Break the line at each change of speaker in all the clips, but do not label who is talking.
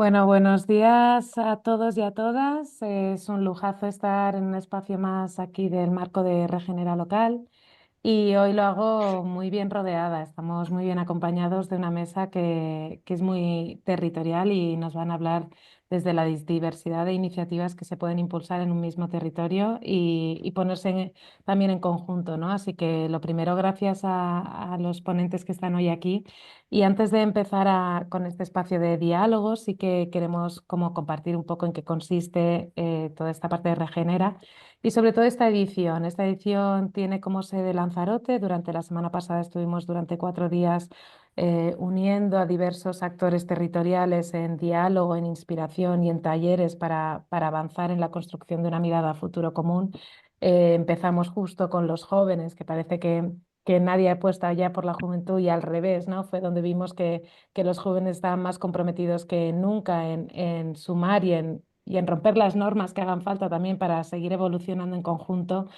Bueno, buenos días a todos y a todas. Es un lujazo estar en un espacio más aquí del marco de Regenera Local y hoy lo hago muy bien rodeada. Estamos muy bien acompañados de una mesa que es muy territorial y nos van a hablar desde la diversidad de iniciativas que se pueden impulsar en un mismo territorio y ponerse también en conjunto, ¿no? Así que lo primero, gracias a los ponentes que están hoy aquí. Y antes de empezar con este espacio de diálogo, sí que queremos como compartir un poco en qué consiste toda esta parte de Regenera y sobre todo esta edición. Esta edición tiene como sede Lanzarote. Durante la semana pasada estuvimos durante 4 días uniendo a diversos actores territoriales en diálogo, en inspiración y en talleres para avanzar en la construcción de una mirada a futuro común. Empezamos justo con los jóvenes, que parece que nadie apuesta ya por la juventud y al revés, ¿no? Fue donde vimos que los jóvenes estaban más comprometidos que nunca en sumar y en romper las normas que hagan falta también para seguir evolucionando en conjunto.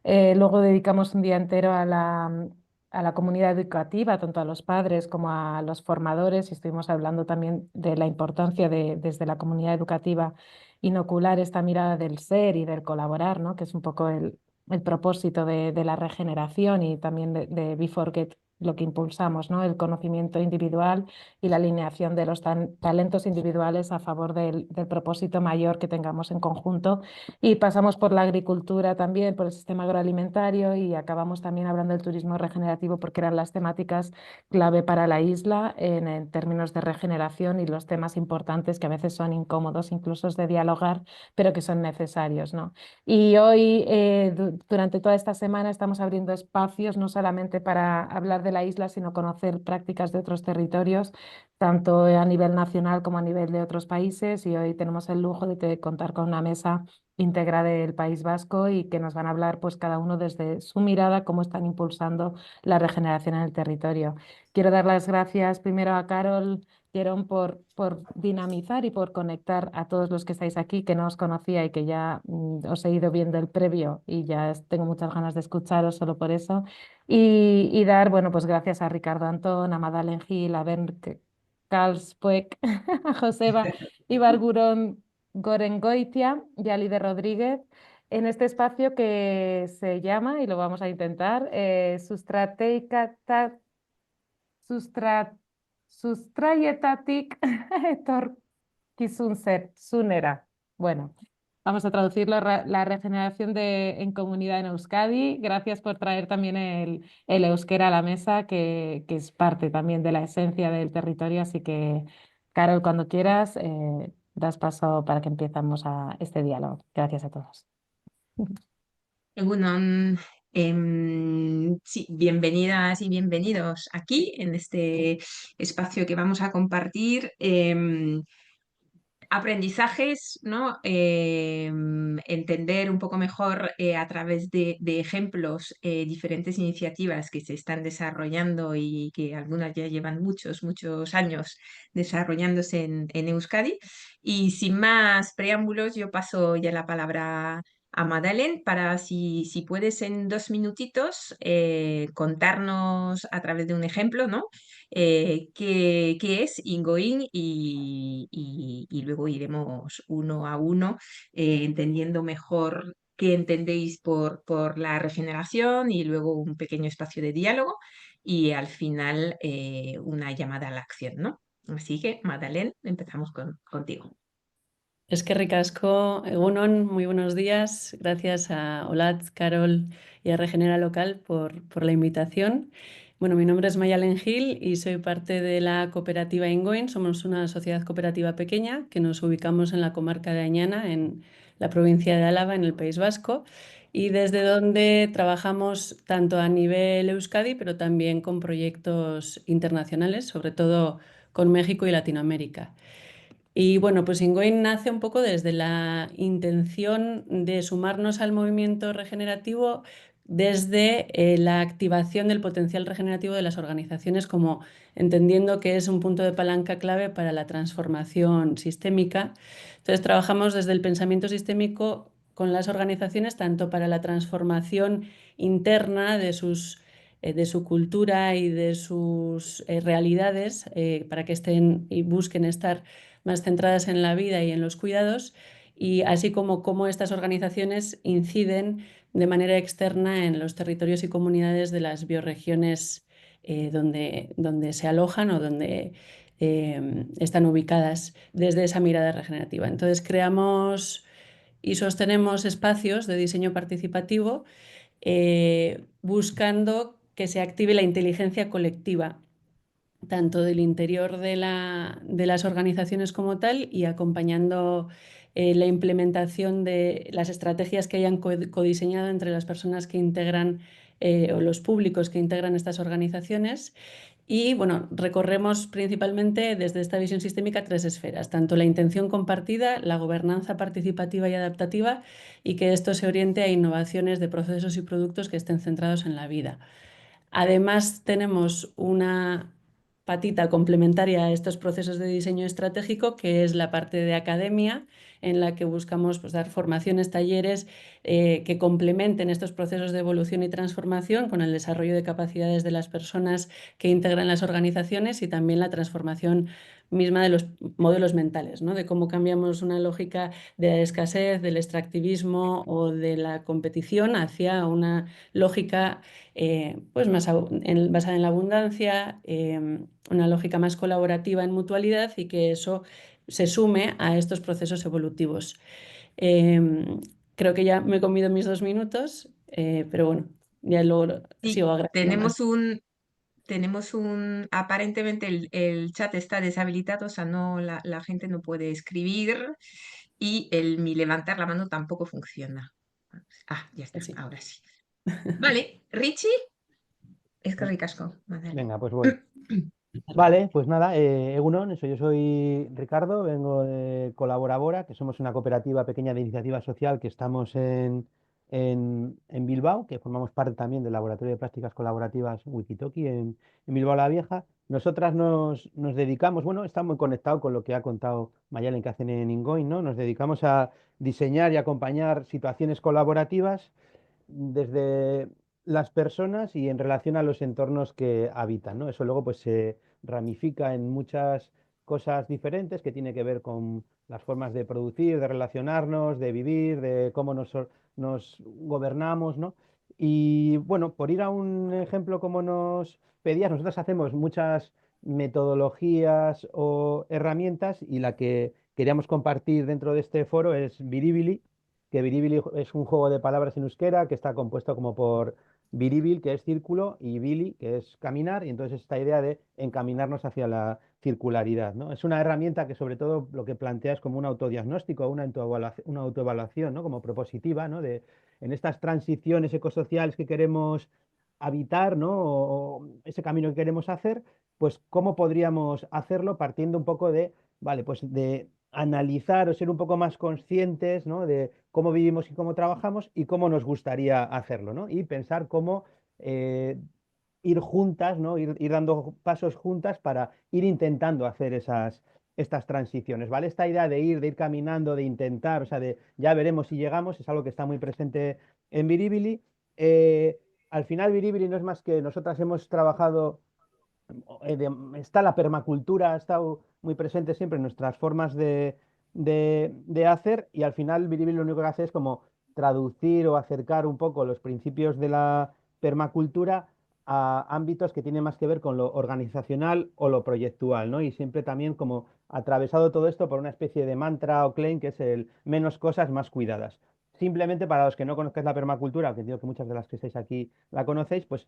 Luego dedicamos un día entero a la comunidad educativa, tanto a los padres como a los formadores, y estuvimos hablando también de la importancia de, desde la comunidad educativa, inocular esta mirada del ser y del colaborar, ¿no? Que es un poco el propósito de la regeneración y también de Before Get lo que impulsamos, ¿no? El conocimiento individual y la alineación de los talentos individuales a favor del propósito mayor que tengamos en conjunto. Y pasamos por la agricultura también, por el sistema agroalimentario y acabamos también hablando del turismo regenerativo porque eran las temáticas clave para la isla en términos de regeneración y los temas importantes que a veces son incómodos incluso de dialogar, pero que son necesarios, ¿no? Y hoy, durante toda esta semana, estamos abriendo espacios no solamente para hablar de la isla, sino conocer prácticas de otros territorios, tanto a nivel nacional como a nivel de otros países. Y hoy tenemos el lujo de contar con una mesa íntegra del País Vasco y que nos van a hablar, pues cada uno desde su mirada, cómo están impulsando la regeneración en el territorio. Quiero dar las gracias primero a Carol Jerón por dinamizar y por conectar a todos los que estáis aquí, que no os conocía y que ya os he ido viendo el previo y ya tengo muchas ganas de escucharos solo por eso. Y dar, bueno, pues gracias a Ricardo Antón, a Madalen Gil, a Ben Kalspuek, a Joseba Ibargurón Gorengoitia y a Lider Rodríguez en este espacio que se llama, y lo vamos a intentar, Sustra, Sustraietatik etorkizunera. Bueno, vamos a traducirlo, la regeneración en comunidad en Euskadi. Gracias por traer también el euskera a la mesa, que es parte también de la esencia del territorio. Así que, Carol, cuando quieras, das paso para que empezamos a este diálogo. Gracias a todos.
Egunon, sí, bienvenidas y bienvenidos aquí en este espacio que vamos a compartir. Aprendizajes, ¿no? Entender un poco mejor a través de ejemplos diferentes iniciativas que se están desarrollando y que algunas ya llevan muchos años desarrollándose en Euskadi. Y sin más preámbulos, yo paso ya la palabra a Madeleine para si puedes en 2 minutitos contarnos a través de un ejemplo, ¿no? Qué es Ingoing y luego iremos uno a uno entendiendo mejor qué entendéis por la regeneración y luego un pequeño espacio de diálogo y al final una llamada a la acción, ¿no? Así que, Madeleine, empezamos contigo.
Es que ricasco, Egunon, muy buenos días. Gracias a Olat, Carol y a Regenera Local por la invitación. Bueno, mi nombre es Mayalen Gil y soy parte de la cooperativa Ingoin. Somos una sociedad cooperativa pequeña que nos ubicamos en la comarca de Añana, en la provincia de Álava, en el País Vasco, y desde donde trabajamos tanto a nivel Euskadi, pero también con proyectos internacionales, sobre todo con México y Latinoamérica. Y bueno, pues Ingoin nace un poco desde la intención de sumarnos al movimiento regenerativo desde la activación del potencial regenerativo de las organizaciones, como entendiendo que es un punto de palanca clave para la transformación sistémica. Entonces, trabajamos desde el pensamiento sistémico con las organizaciones, tanto para la transformación interna de su cultura y de sus realidades, para que estén y busquen estar más centradas en la vida y en los cuidados, y así como cómo estas organizaciones inciden de manera externa en los territorios y comunidades de las bioregiones donde se alojan o donde están ubicadas desde esa mirada regenerativa. Entonces creamos y sostenemos espacios de diseño participativo buscando que se active la inteligencia colectiva, tanto del interior de las organizaciones como tal, y acompañando la implementación de las estrategias que hayan codiseñado entre las personas que integran o los públicos que integran estas organizaciones. Y bueno, recorremos principalmente desde esta visión sistémica 3 esferas, tanto la intención compartida, la gobernanza participativa y adaptativa, y que esto se oriente a innovaciones de procesos y productos que estén centrados en la vida. Además, tenemos una patita complementaria a estos procesos de diseño estratégico, que es la parte de academia, en la que buscamos pues, dar formaciones, talleres que complementen estos procesos de evolución y transformación con el desarrollo de capacidades de las personas que integran las organizaciones y también la transformación misma de los modelos mentales, ¿no? De cómo cambiamos una lógica de la escasez, del extractivismo o de la competición hacia una lógica pues basada en la abundancia, una lógica más colaborativa en mutualidad, y que eso se sume a estos procesos evolutivos. Creo que ya me he comido mis 2 minutos, pero bueno, ya luego
Sí,
sigo agregando más.
aparentemente el chat está deshabilitado, o sea, no, la gente no puede escribir y mi levantar la mano tampoco funciona. Ah, ya está,
Así.
ahora sí. Vale, Richie, es que ricasco.
Venga, pues voy. Vale, pues nada, Egunon, yo soy Ricardo, vengo de Colaborabora, que somos una cooperativa pequeña de iniciativa social que estamos en Bilbao, que formamos parte también del Laboratorio de Prácticas Colaborativas Wikitoki en Bilbao la Vieja. Nosotras nos dedicamos, bueno, está muy conectado con lo que ha contado Mayalen que hacen en Ingoin, ¿no? Nos dedicamos a diseñar y acompañar situaciones colaborativas desde las personas y en relación a los entornos que habitan, ¿no? Eso luego pues se ramifica en muchas cosas diferentes que tiene que ver con las formas de producir, de relacionarnos, de vivir, de cómo nos gobernamos, ¿no? Y bueno, por ir a un ejemplo como nos pedías, nosotros hacemos muchas metodologías o herramientas y la que queríamos compartir dentro de este foro es Biribili, que Biribili es un juego de palabras en euskera que está compuesto como por Biribil, que es círculo, y Bili, que es caminar, y entonces esta idea de encaminarnos hacia la circularidad, ¿no? Es una herramienta que sobre todo lo que plantea es como un autodiagnóstico, una autoevaluación, ¿no? Como propositiva, ¿no? En estas transiciones ecosociales que queremos habitar, ¿no? O ese camino que queremos hacer, pues cómo podríamos hacerlo partiendo un poco de, vale, pues de analizar o ser un poco más conscientes, ¿no? De cómo vivimos y cómo trabajamos y cómo nos gustaría hacerlo, ¿no? Y pensar cómo eh, ir juntas, ¿no? Ir dando pasos juntas para ir intentando hacer estas transiciones, ¿vale? Esta idea de ir caminando, de intentar, o sea, de ya veremos si llegamos, es algo que está muy presente en Biribili. Al final, Biribili no es más que nosotras hemos trabajado está la permacultura, ha estado muy presente siempre en nuestras formas de hacer, y al final Biribili lo único que hace es como traducir o acercar un poco los principios de la permacultura a ámbitos que tienen más que ver con lo organizacional o lo proyectual, ¿no? Y siempre también como atravesado todo esto por una especie de mantra o claim que es el menos cosas, más cuidadas. Simplemente para los que no conozcáis la permacultura, que entiendo que muchas de las que estáis aquí la conocéis, pues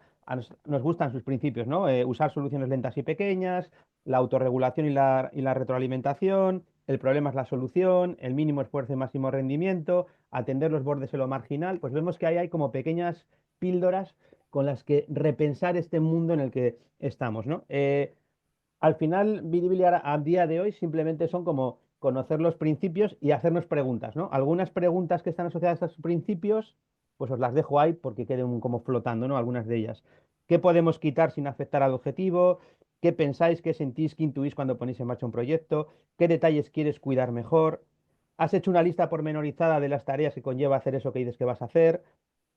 nos gustan sus principios, ¿no? Usar soluciones lentas y pequeñas, la autorregulación y la retroalimentación, el problema es la solución, el mínimo esfuerzo y máximo rendimiento, atender los bordes en lo marginal, pues vemos que ahí hay como pequeñas píldoras con las que repensar este mundo en el que estamos, ¿no? Al final, Bilibili a día de hoy simplemente son como conocer los principios y hacernos preguntas, ¿no? Algunas preguntas que están asociadas a estos principios, pues os las dejo ahí porque queden como flotando, ¿no? Algunas de ellas. ¿Qué podemos quitar sin afectar al objetivo? ¿Qué pensáis, qué sentís, qué intuís cuando ponéis en marcha un proyecto? ¿Qué detalles quieres cuidar mejor? ¿Has hecho una lista pormenorizada de las tareas que conlleva hacer eso que dices que vas a hacer?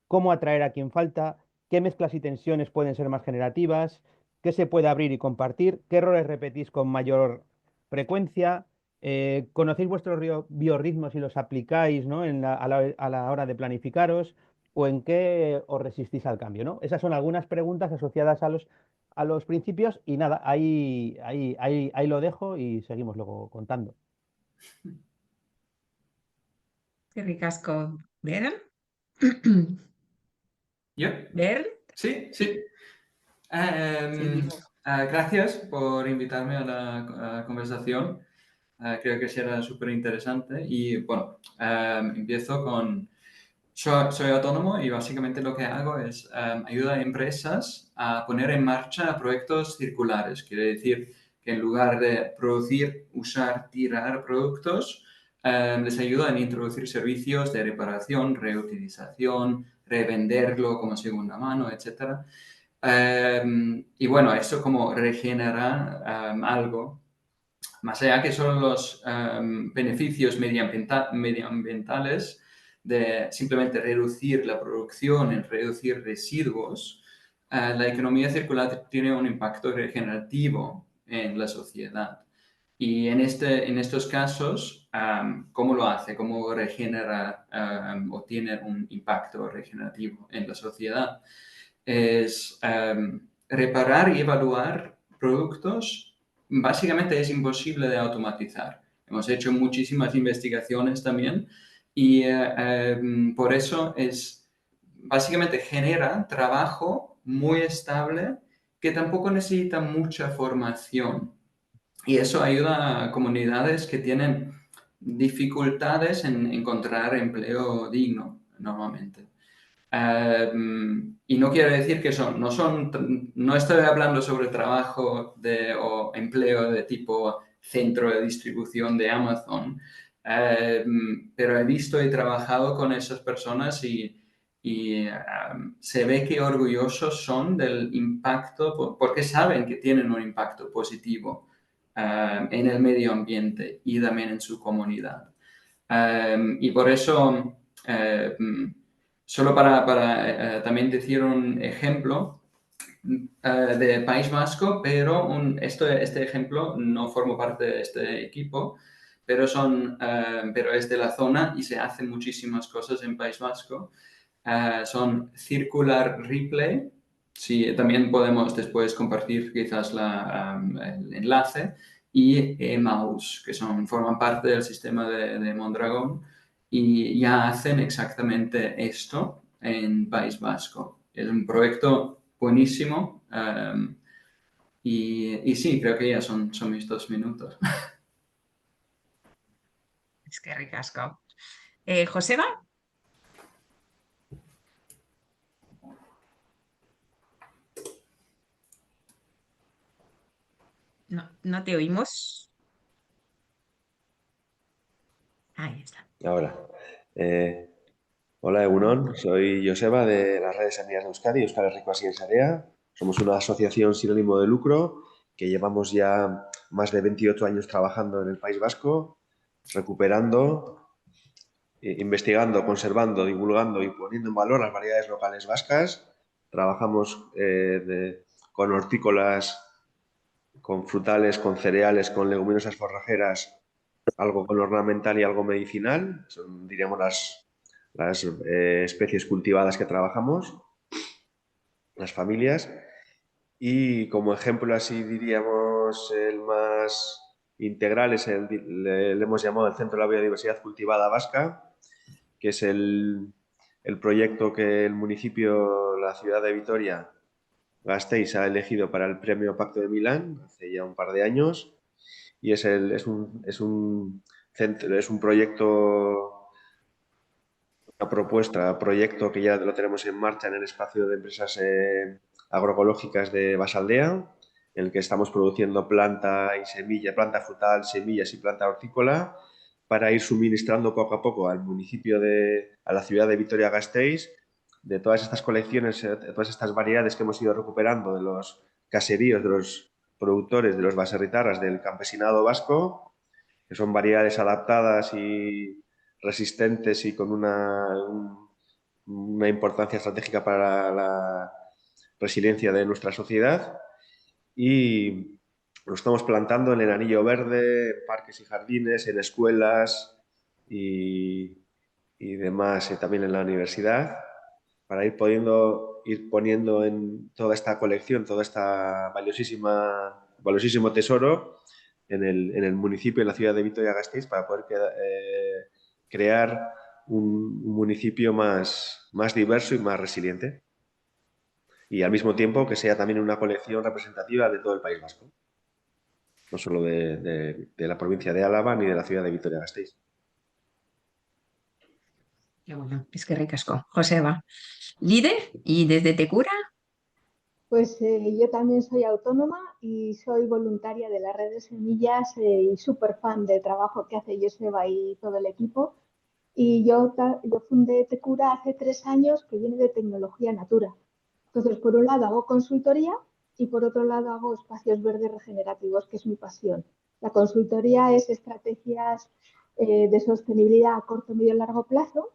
¿Cómo atraer a quien falta? ¿Qué mezclas y tensiones pueden ser más generativas? ¿Qué se puede abrir y compartir? ¿Qué errores repetís con mayor frecuencia? ¿Conocéis vuestros biorritmos y los aplicáis, ¿no? A la hora de planificaros? ¿O en qué os resistís al cambio, ¿no? Esas son algunas preguntas asociadas a los principios y nada, ahí lo dejo y seguimos luego contando.
Qué ricasco. ¿Bern?
¿Yo?
¿Bern?
Sí, sí.
Sí.
Gracias por invitarme a la conversación. Creo que será súper interesante. Y bueno, empiezo con... Soy autónomo y básicamente lo que hago es ayudar a empresas a poner en marcha proyectos circulares. Quiere decir que en lugar de producir, usar, tirar productos, les ayuda a introducir servicios de reparación, reutilización, revenderlo como segunda mano, etc. Y bueno, eso como regenera algo, más allá que son los beneficios medioambientales de simplemente reducir la producción y reducir residuos, la economía circular tiene un impacto regenerativo en la sociedad. Y en estos casos, ¿cómo lo hace? ¿Cómo regenera o tiene un impacto regenerativo en la sociedad? Es reparar y evaluar productos. Básicamente es imposible de automatizar. Hemos hecho muchísimas investigaciones también y por eso básicamente genera trabajo muy estable que tampoco necesita mucha formación. Y eso ayuda a comunidades que tienen dificultades en encontrar empleo digno normalmente. Y no quiero decir que no estoy hablando sobre trabajo o empleo de tipo centro de distribución de Amazon, pero he visto y trabajado con esas personas y se ve que orgullosos son del impacto, porque saben que tienen un impacto positivo en el medio ambiente y también en su comunidad. Y por eso, solo para también decir un ejemplo de País Vasco, pero este ejemplo no forma parte de este equipo, pero es de la zona y se hacen muchísimas cosas en País Vasco. Son Circular Replay. Sí, también podemos después compartir quizás el enlace, y Emaus, que forman parte del sistema de Mondragón y ya hacen exactamente esto en País Vasco. Es un proyecto buenísimo y sí, creo que ya son mis 2 minutos.
Es que ricasco. ¿Joseba? No, no te oímos. Ahí está.
Ahora, hola Egunon, soy Joseba de las redes sanitarias de Euskadi, Euskal Herriko Hazi Sarea. Somos una asociación sin ánimo de lucro que llevamos ya más de 28 años trabajando en el País Vasco, recuperando, investigando, conservando, divulgando y poniendo en valor las variedades locales vascas. Trabajamos con hortícolas, con frutales, con cereales, con leguminosas forrajeras, algo con ornamental y algo medicinal. Son, diríamos, las especies cultivadas que trabajamos, las familias. Y como ejemplo, así diríamos, el más integral es le hemos llamado el Centro de la Biodiversidad Cultivada Vasca, que es el proyecto que el municipio, la ciudad de Vitoria, Gasteiz, ha elegido para el Premio Pacto de Milán hace ya un par de años. Y es un proyecto, una propuesta, proyecto que ya lo tenemos en marcha en el espacio de empresas agroecológicas de Basaldea, en el que estamos produciendo planta y semilla, planta frutal, semillas y planta hortícola, para ir suministrando poco a poco al municipio a la ciudad de Vitoria-Gasteiz, de todas estas colecciones, de todas estas variedades que hemos ido recuperando de los caseríos, de los productores, de los baserritarras, del campesinado vasco, que son variedades adaptadas y resistentes y con una importancia estratégica para la resiliencia de nuestra sociedad. Y lo estamos plantando en el anillo verde, en parques y jardines, en escuelas y demás, también en la universidad, para ir poniendo en toda esta colección, toda esta valiosísimo tesoro en el municipio, en la ciudad de Vitoria-Gasteiz, para poder crear un municipio más diverso y más resiliente. Y al mismo tiempo que sea también una colección representativa de todo el País Vasco, no solo de la provincia de Álava ni de la ciudad de Vitoria-Gasteiz.
Qué bueno, es que ricasco. Joseba, líder y desde Tecura.
Pues yo también soy autónoma y soy voluntaria de la red de semillas y súper fan del trabajo que hace Joseba y todo el equipo. Y yo fundé Tecura hace 3 años, que viene de tecnología natura. Entonces, por un lado hago consultoría y por otro lado hago espacios verdes regenerativos, que es mi pasión. La consultoría es estrategias de sostenibilidad a corto, medio y largo plazo,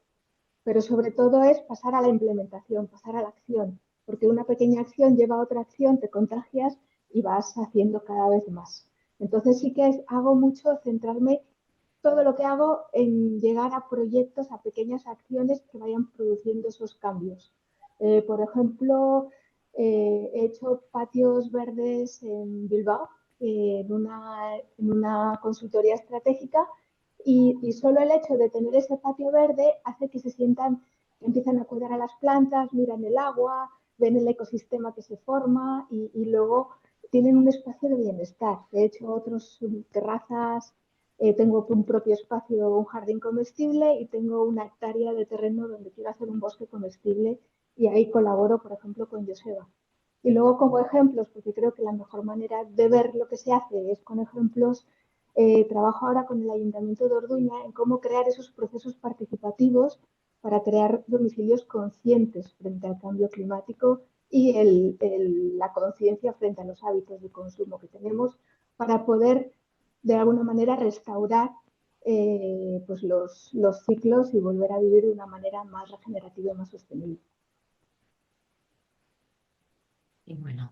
pero sobre todo es pasar a la implementación, pasar a la acción, porque una pequeña acción lleva a otra acción, te contagias y vas haciendo cada vez más. Entonces sí que hago mucho centrarme todo lo que hago en llegar a proyectos, a pequeñas acciones que vayan produciendo esos cambios. Por ejemplo, he hecho patios verdes en Bilbao, en una consultoría estratégica, y solo el hecho de tener ese patio verde hace que se sientan, que empiezan a cuidar a las plantas, miran el agua, ven el ecosistema que se forma y luego tienen un espacio de bienestar. De hecho, otras terrazas, tengo un propio espacio, un jardín comestible y tengo una hectárea de terreno donde quiero hacer un bosque comestible y ahí colaboro, por ejemplo, con Joseba. Y luego como ejemplos, porque creo que la mejor manera de ver lo que se hace es con ejemplos, trabajo ahora con el Ayuntamiento de Orduña en cómo crear esos procesos participativos para crear domicilios conscientes frente al cambio climático y la conciencia frente a los hábitos de consumo que tenemos para poder de alguna manera restaurar pues los ciclos y volver a vivir de una manera más regenerativa y más sostenible.
Y bueno,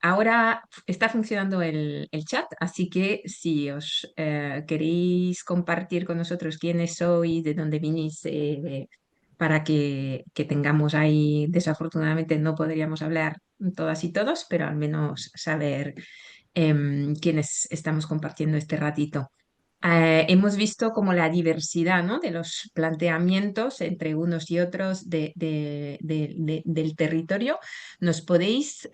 ahora está funcionando el chat, así que si os queréis compartir con nosotros quiénes sois, de dónde venís, para que tengamos ahí, desafortunadamente no podríamos hablar todas y todos, pero al menos saber quiénes estamos compartiendo este ratito. Hemos visto como la diversidad, ¿no?, de los planteamientos entre unos y otros del territorio. ¿Nos podéis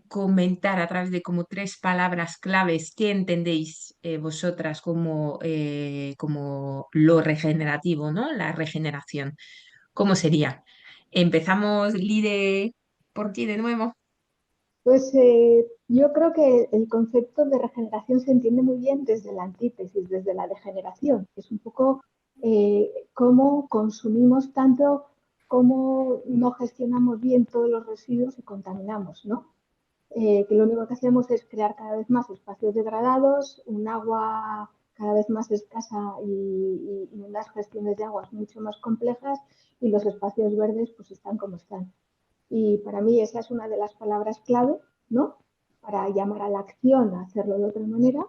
comentar a través de como 3 palabras claves qué entendéis vosotras como lo regenerativo, ¿no?, la regeneración? ¿Cómo sería? Empezamos, Lide, por ti de nuevo.
Pues yo creo que el concepto de regeneración se entiende muy bien desde la antítesis, desde la degeneración, que es un poco cómo consumimos tanto, cómo no gestionamos bien todos los residuos y contaminamos, ¿no? Que lo único que hacemos es crear cada vez más espacios degradados, un agua cada vez más escasa y unas gestiones de aguas mucho más complejas y los espacios verdes pues están como están. Y para mí esa es una de las palabras clave, ¿no?, para llamar a la acción, a hacerlo de otra manera.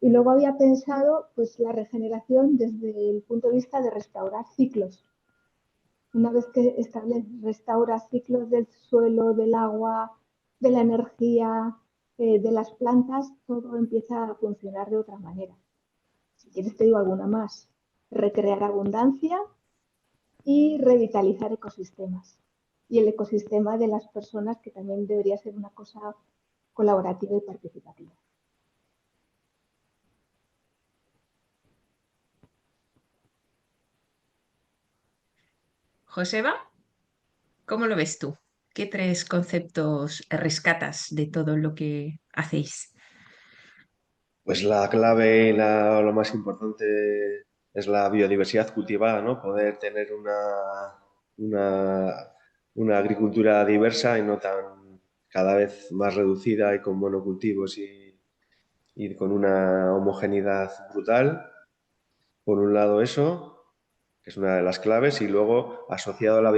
Y luego había pensado pues la regeneración desde el punto de vista de restaurar ciclos. Una vez que restauras ciclos del suelo, del agua, de la energía, de las plantas, todo empieza a funcionar de otra manera. Si quieres te digo alguna más. Recrear abundancia y revitalizar ecosistemas. Y el ecosistema de las personas, que también debería ser una cosa colaborativa y participativa.
Joseba, ¿cómo lo ves tú? ¿Qué 3 conceptos rescatas de todo lo que hacéis?
Pues la clave y lo más importante es la biodiversidad cultivada, ¿no? Poder tener una, una agricultura diversa y no tan cada vez más reducida y con monocultivos y con una homogeneidad brutal. Por un lado eso, que es una de las claves, y luego asociado a la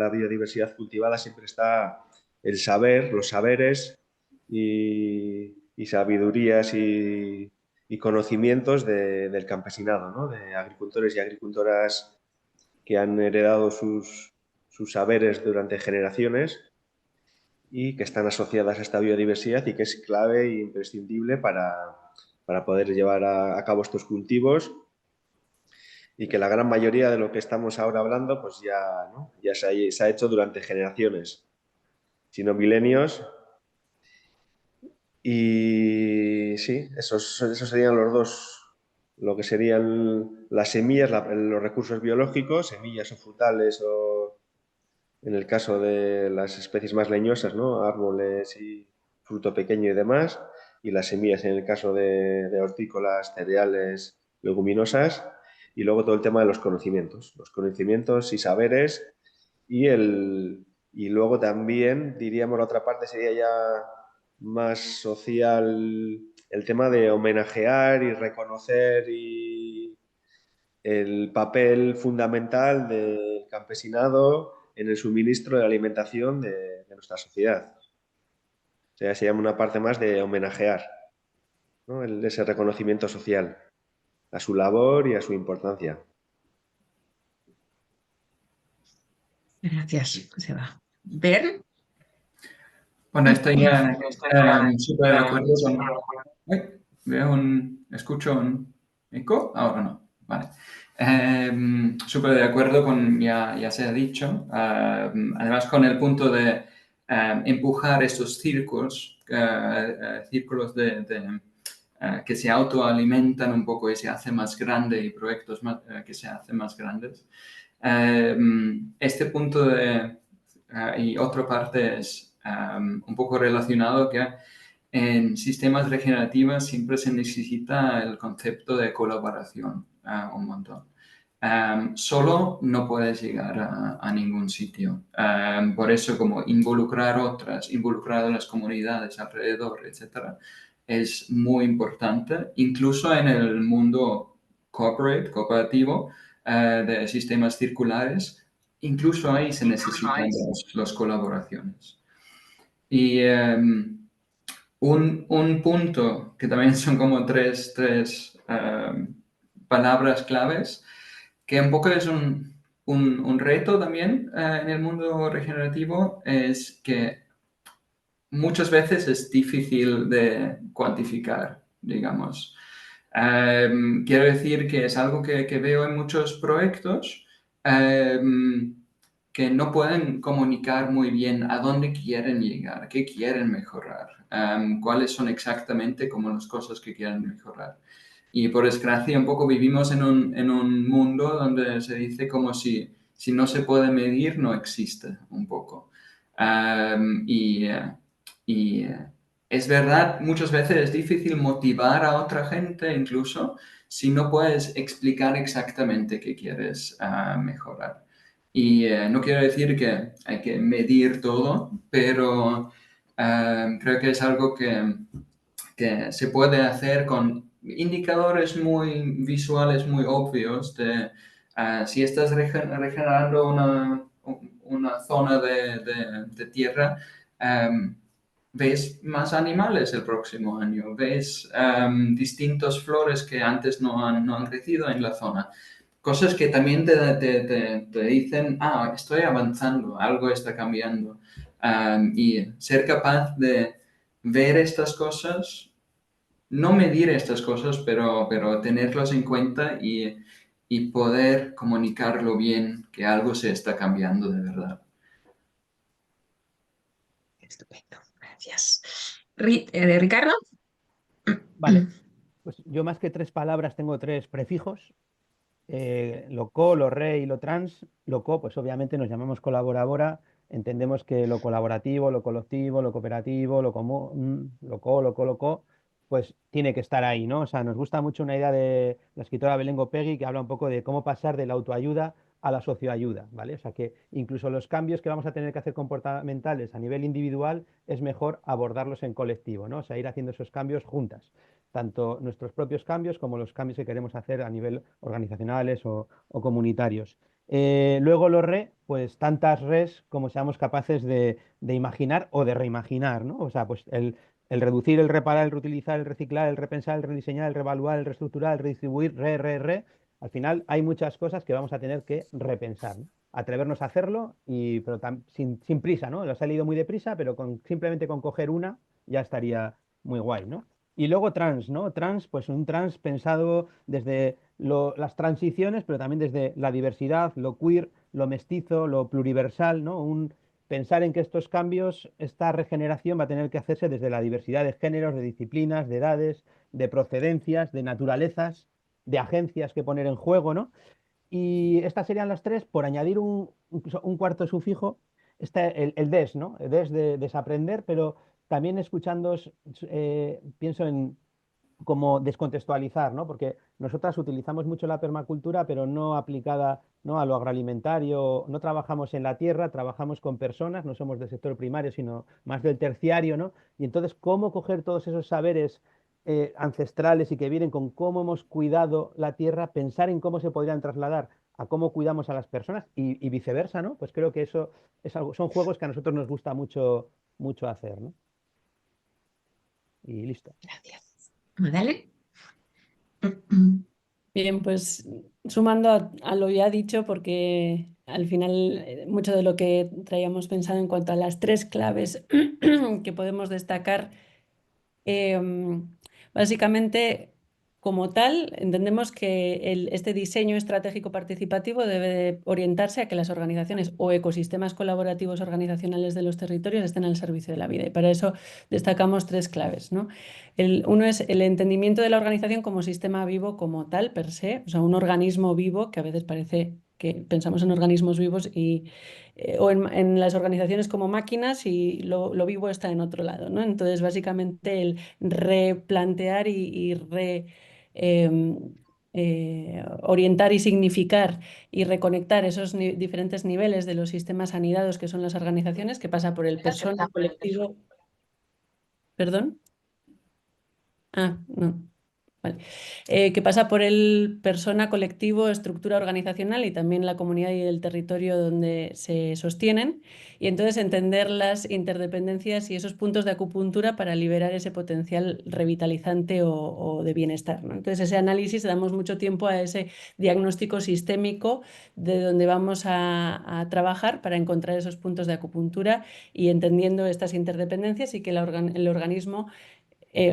biodiversidad cultivada siempre está el saber, los saberes y sabidurías y conocimientos del campesinado, ¿no? De agricultores y agricultoras que han heredado sus saberes durante generaciones y que están asociadas a esta biodiversidad y que es clave e imprescindible para poder llevar a cabo estos cultivos, y que la gran mayoría de lo que estamos ahora hablando pues ya, ¿no? Ya se ha hecho durante generaciones, si no milenios. Y sí, esos serían los dos, lo que serían las semillas, los recursos biológicos, semillas o frutales, o en el caso de las especies más leñosas, ¿no? Árboles y fruto pequeño y demás, y las semillas en el caso de hortícolas, cereales, leguminosas, y luego todo el tema de los conocimientos y saberes, y luego también, diríamos, la otra parte sería ya más social, el tema de homenajear y reconocer el papel fundamental del campesinado en el suministro de alimentación de nuestra sociedad. O sea, se llama una parte más de homenajear, ¿no? Ese reconocimiento social a su labor y a su importancia.
Gracias, Joseba. ¿Ver?
Bueno, estoy súper de acuerdo con... Ay, escucho un eco, ahora no, vale. Súper de acuerdo con, ya se ha dicho, además con el punto de empujar estos círculos que se autoalimentan un poco y se hacen más grandes, y proyectos que se hacen más grandes. Este punto y otra parte es un poco relacionado que en sistemas regenerativos siempre se necesita el concepto de colaboración un montón. Solo no puedes llegar a ningún sitio. Por eso, como involucrar a las comunidades alrededor, etcétera, es muy importante, incluso en el mundo cooperativo, de sistemas circulares. Incluso ahí se necesitan las colaboraciones. Y un punto que también son como tres palabras claves, que un poco es un reto también en el mundo regenerativo, es que muchas veces es difícil de cuantificar, digamos. Quiero decir que es algo que veo en muchos proyectos que no pueden comunicar muy bien a dónde quieren llegar, qué quieren mejorar, cuáles son exactamente como las cosas que quieren mejorar. Y por desgracia un poco vivimos en un mundo donde se dice como si no se puede medir, no existe un poco. Y es verdad, muchas veces es difícil motivar a otra gente, incluso si no puedes explicar exactamente qué quieres mejorar. Y no quiero decir que hay que medir todo, pero creo que es algo que se puede hacer con indicadores muy visuales, muy obvios de si estás regenerando una zona de tierra, ves más animales el próximo año, ves distintas flores que antes no han crecido en la zona. Cosas que también te dicen, estoy avanzando, algo está cambiando. Y ser capaz de ver estas cosas, no medir estas cosas, pero tenerlas en cuenta y poder comunicarlo bien, que algo se está cambiando de verdad.
Estupendo, gracias. Ricardo.
Vale, pues yo más que tres palabras tengo tres prefijos. Lo co, lo re y lo trans. Lo co, pues obviamente nos llamamos colaboradora. Entendemos que lo colaborativo, lo colectivo, lo cooperativo, lo común, lo co, pues tiene que estar ahí, ¿no? O sea, nos gusta mucho una idea de la escritora Belén Gopegui, que habla un poco de cómo pasar de la autoayuda a la socioayuda, ¿vale? O sea, que incluso los cambios que vamos a tener que hacer comportamentales a nivel individual es mejor abordarlos en colectivo, ¿no? O sea, ir haciendo esos cambios juntas, tanto nuestros propios cambios como los cambios que queremos hacer a nivel organizacionales o comunitarios. Luego los re, pues tantas res como seamos capaces de imaginar o de reimaginar, ¿no? O sea, pues El reducir, el reparar, el reutilizar, el reciclar, el repensar, el rediseñar, el reevaluar, el reestructurar, el redistribuir, al final hay muchas cosas que vamos a tener que repensar, ¿no? Atrevernos a hacerlo, pero sin prisa, ¿no? Lo ha leído muy deprisa, pero simplemente con coger una ya estaría muy guay, ¿no? Y luego trans, ¿no? Trans, pues un trans pensado desde las transiciones, pero también desde la diversidad, lo queer, lo mestizo, lo pluriversal, ¿no? Pensar en que estos cambios, esta regeneración va a tener que hacerse desde la diversidad de géneros, de disciplinas, de edades, de procedencias, de naturalezas, de agencias que poner en juego, ¿no? Y estas serían las tres, por añadir un cuarto sufijo, está el des, ¿no? El des de desaprender, pero también escuchando, pienso en como descontextualizar, ¿no? Porque nosotras utilizamos mucho la permacultura, pero no aplicada, ¿no?, a lo agroalimentario, no trabajamos en la tierra, trabajamos con personas, no somos del sector primario, sino más del terciario, ¿no? Y entonces, ¿cómo coger todos esos saberes ancestrales y que vienen con cómo hemos cuidado la tierra, pensar en cómo se podrían trasladar a cómo cuidamos a las personas y viceversa, ¿no? Pues creo que eso es algo, son juegos que a nosotros nos gusta mucho, mucho hacer, ¿no? Y listo.
Gracias. Dale.
Bien, pues sumando a lo ya dicho, porque al final mucho de lo que traíamos pensado en cuanto a las tres claves que podemos destacar, básicamente como tal, entendemos que este diseño estratégico participativo debe de orientarse a que las organizaciones o ecosistemas colaborativos organizacionales de los territorios estén al servicio de la vida. Y para eso destacamos tres claves, ¿no? Uno es el entendimiento de la organización como sistema vivo como tal, per se, o sea, un organismo vivo, que a veces parece que pensamos en organismos vivos o en las organizaciones como máquinas y lo vivo está en otro lado, ¿no? Entonces, básicamente el replantear em, orientar y significar y reconectar esos diferentes niveles de los sistemas anidados que son las organizaciones, que pasa por el persona, colectivo. ¿Perdón? Ah, no. Vale. Que pasa por el persona, colectivo, estructura organizacional y también la comunidad y el territorio donde se sostienen. Y entonces entender las interdependencias y esos puntos de acupuntura para liberar ese potencial revitalizante o de bienestar, ¿no? Entonces ese análisis, damos mucho tiempo a ese diagnóstico sistémico de donde vamos a trabajar para encontrar esos puntos de acupuntura y entendiendo estas interdependencias y que el organismo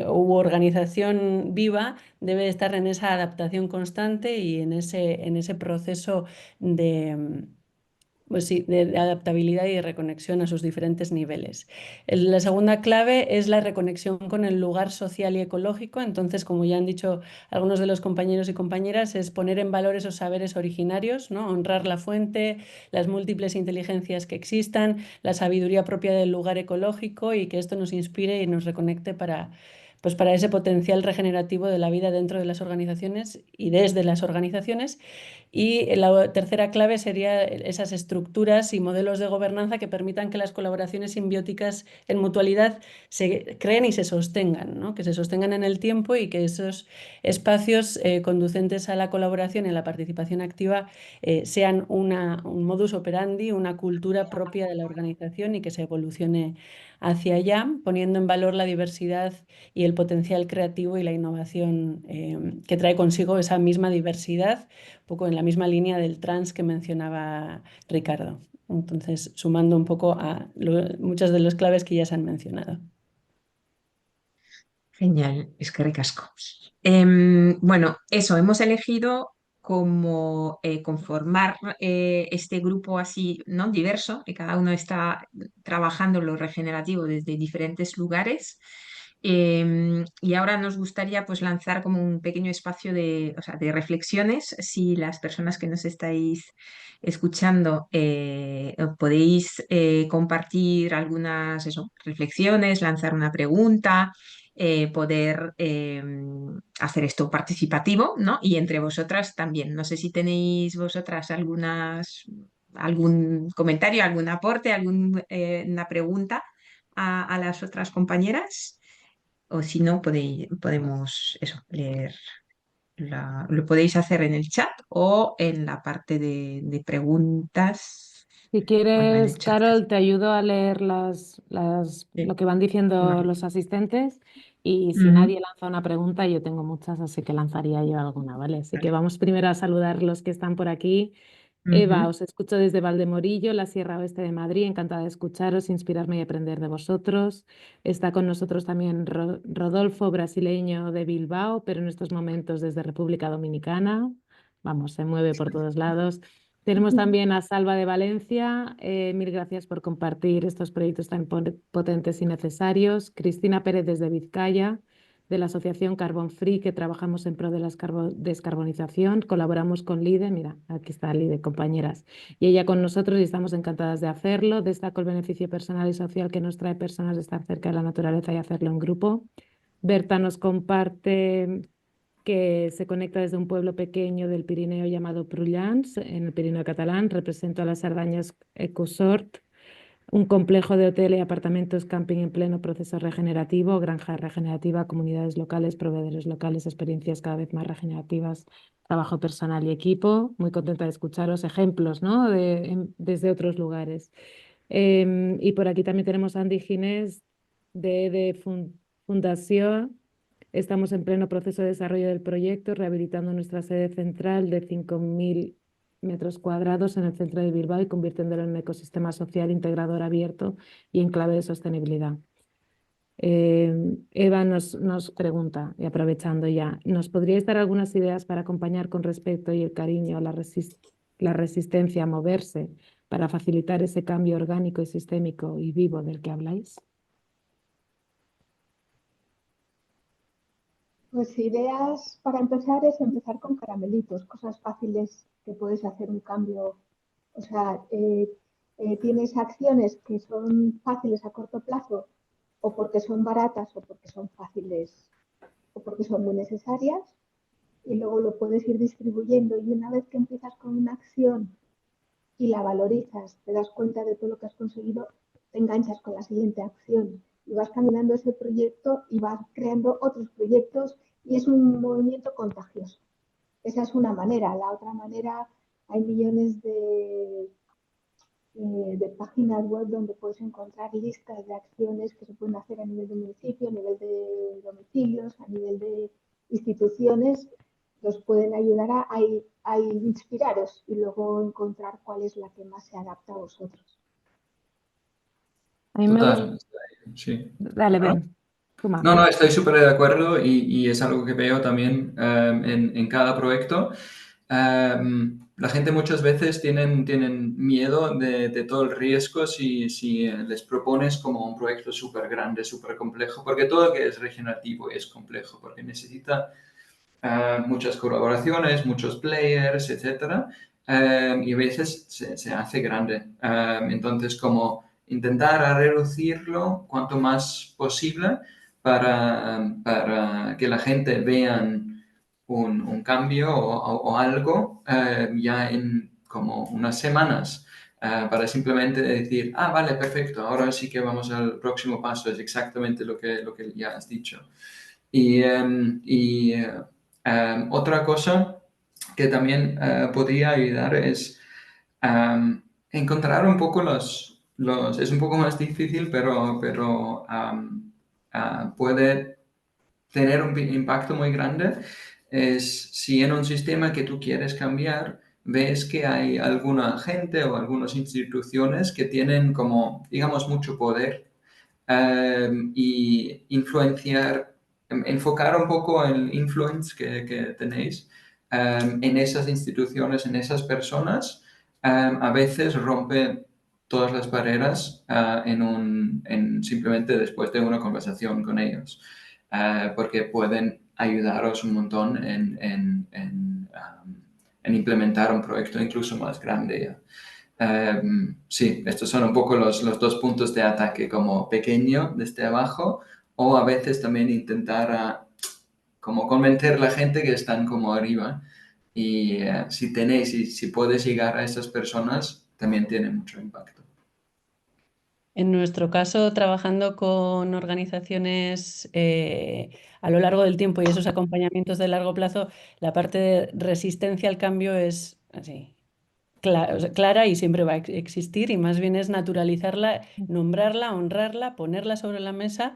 u organización viva debe estar en esa adaptación constante y en ese proceso de, pues sí, de adaptabilidad y de reconexión a sus diferentes niveles. La segunda clave es la reconexión con el lugar social y ecológico. Entonces, como ya han dicho algunos de los compañeros y compañeras, es poner en valor esos saberes originarios, ¿no? Honrar la fuente, las múltiples inteligencias que existan, la sabiduría propia del lugar ecológico y que esto nos inspire y nos reconecte pues para ese potencial regenerativo de la vida dentro de las organizaciones y desde las organizaciones. Y la tercera clave sería esas estructuras y modelos de gobernanza que permitan que las colaboraciones simbióticas en mutualidad se creen y se sostengan, ¿no? Que se sostengan en el tiempo y que esos espacios conducentes a la colaboración y a la participación activa sean un modus operandi, una cultura propia de la organización y que se evolucione hacia allá, poniendo en valor la diversidad y el potencial creativo y la innovación que trae consigo esa misma diversidad, un poco en la misma línea del trans que mencionaba Ricardo. Entonces, sumando un poco a muchas de las claves que ya se han mencionado.
Genial, es que ricasco. Bueno, eso, hemos elegido como conformar este grupo así, ¿no?, diverso, que cada uno está trabajando lo regenerativo desde diferentes lugares. Y ahora nos gustaría pues lanzar como un pequeño espacio de, o sea, de reflexiones. Si las personas que nos estáis escuchando podéis compartir algunas eso, reflexiones, lanzar una pregunta, poder hacer esto participativo, ¿no? Y entre vosotras también. No sé si tenéis vosotras algún comentario, algún aporte, alguna pregunta a las otras compañeras. O si no, podemos eso, leer. Lo podéis hacer en el chat o en la parte de preguntas.
Si
Muy bien
quieres,
hecho.
Carol, te ayudo a leer
Sí,
lo que van diciendo
vale.
los asistentes y si
Ujú,
nadie lanza una pregunta, yo tengo muchas, así que lanzaría yo alguna, ¿vale? Así que
vale.
vamos primero a saludar los que están por aquí. Eva,
Ujú,
os escucho desde Valdemorillo, la Sierra Oeste de Madrid. Encantada de escucharos, inspirarme y aprender de vosotros. Está con nosotros también Rodolfo, brasileño de Bilbao, pero en estos momentos desde República Dominicana. Vamos, se mueve por todos lados. Tenemos también a Salva de Valencia. Mil gracias por compartir estos proyectos tan potentes y necesarios. Cristina Pérez desde Vizcaya, de la asociación Carbon Free, que trabajamos en pro de la descarbonización. Colaboramos con LIDE, mira, aquí está LIDE, compañeras, y ella con nosotros y estamos encantadas de hacerlo. Destaco el beneficio personal y social que nos trae personas de estar cerca de la naturaleza y hacerlo en grupo. Berta nos comparte que se conecta desde un pueblo pequeño del Pirineo llamado Prullans, en el Pirineo catalán. Represento a las Ardañas Ecosort, un complejo de hotel y apartamentos camping en pleno proceso regenerativo, granja regenerativa, comunidades locales, proveedores locales, experiencias cada vez más regenerativas, trabajo personal y equipo. Muy contenta de escucharos ejemplos, ¿no? Desde otros lugares. Y por aquí también tenemos a Andy Ginés de Fundación. Estamos en pleno proceso de desarrollo del proyecto, rehabilitando nuestra sede central de 5.000 metros cuadrados en el centro de Bilbao y convirtiéndolo en un ecosistema social integrador abierto y en clave de sostenibilidad. Eva nos pregunta, y aprovechando ya, ¿nos podríais dar algunas ideas para acompañar con respeto y el cariño la resistencia a moverse para facilitar ese cambio orgánico y sistémico y vivo del que habláis?
Pues ideas para empezar es empezar con caramelitos, cosas fáciles que puedes hacer un cambio. O sea, tienes acciones que son fáciles a corto plazo o porque son baratas o porque son fáciles o porque son muy necesarias y luego lo puedes ir distribuyendo y una vez que empiezas con una acción y la valorizas, te das cuenta de todo lo que has conseguido, te enganchas con la siguiente acción y vas caminando ese proyecto y vas creando otros proyectos y es un movimiento contagioso. Esa es una manera. La otra manera, hay millones de páginas web donde puedes encontrar listas de acciones que se pueden hacer a nivel de municipio, a nivel de domicilios, a nivel de instituciones, los pueden ayudar a inspiraros y luego encontrar cuál es la que más se adapta a vosotros.
A mí me gusta.
Total, sí.
Dale,
¿No?
Ben. Suma.
No, estoy súper de acuerdo y es algo que veo también en cada proyecto. La gente muchas veces tienen miedo de todo el riesgo si les propones como un proyecto súper grande, súper complejo, porque todo lo que es regenerativo es complejo, porque necesita muchas colaboraciones, muchos players, etcétera, y a veces se hace grande. Entonces, como intentar reducirlo cuanto más posible para que la gente vean un cambio o algo ya en como unas semanas. Para simplemente decir, vale, perfecto, ahora sí que vamos al próximo paso, es exactamente lo que ya has dicho. Y otra cosa que también podría ayudar es encontrar un poco es un poco más difícil, pero puede tener un impacto muy grande, es si en un sistema que tú quieres cambiar, ves que hay alguna gente o algunas instituciones que tienen como, digamos, mucho poder y influenciar, enfocar un poco el influence que tenéis en esas instituciones, en esas personas, a veces rompe todas las barreras simplemente después de una conversación con ellos, porque pueden ayudaros un montón en implementar un proyecto incluso más grande. Sí, estos son un poco los dos puntos de ataque, como pequeño desde abajo o a veces también intentar como convencer a la gente que están como arriba y si puedes llegar a esas personas también tiene mucho impacto.
En nuestro caso, trabajando con organizaciones a lo largo del tiempo y esos acompañamientos de largo plazo, la parte de resistencia al cambio es así, clara y siempre va a existir, y más bien es naturalizarla, nombrarla, honrarla, ponerla sobre la mesa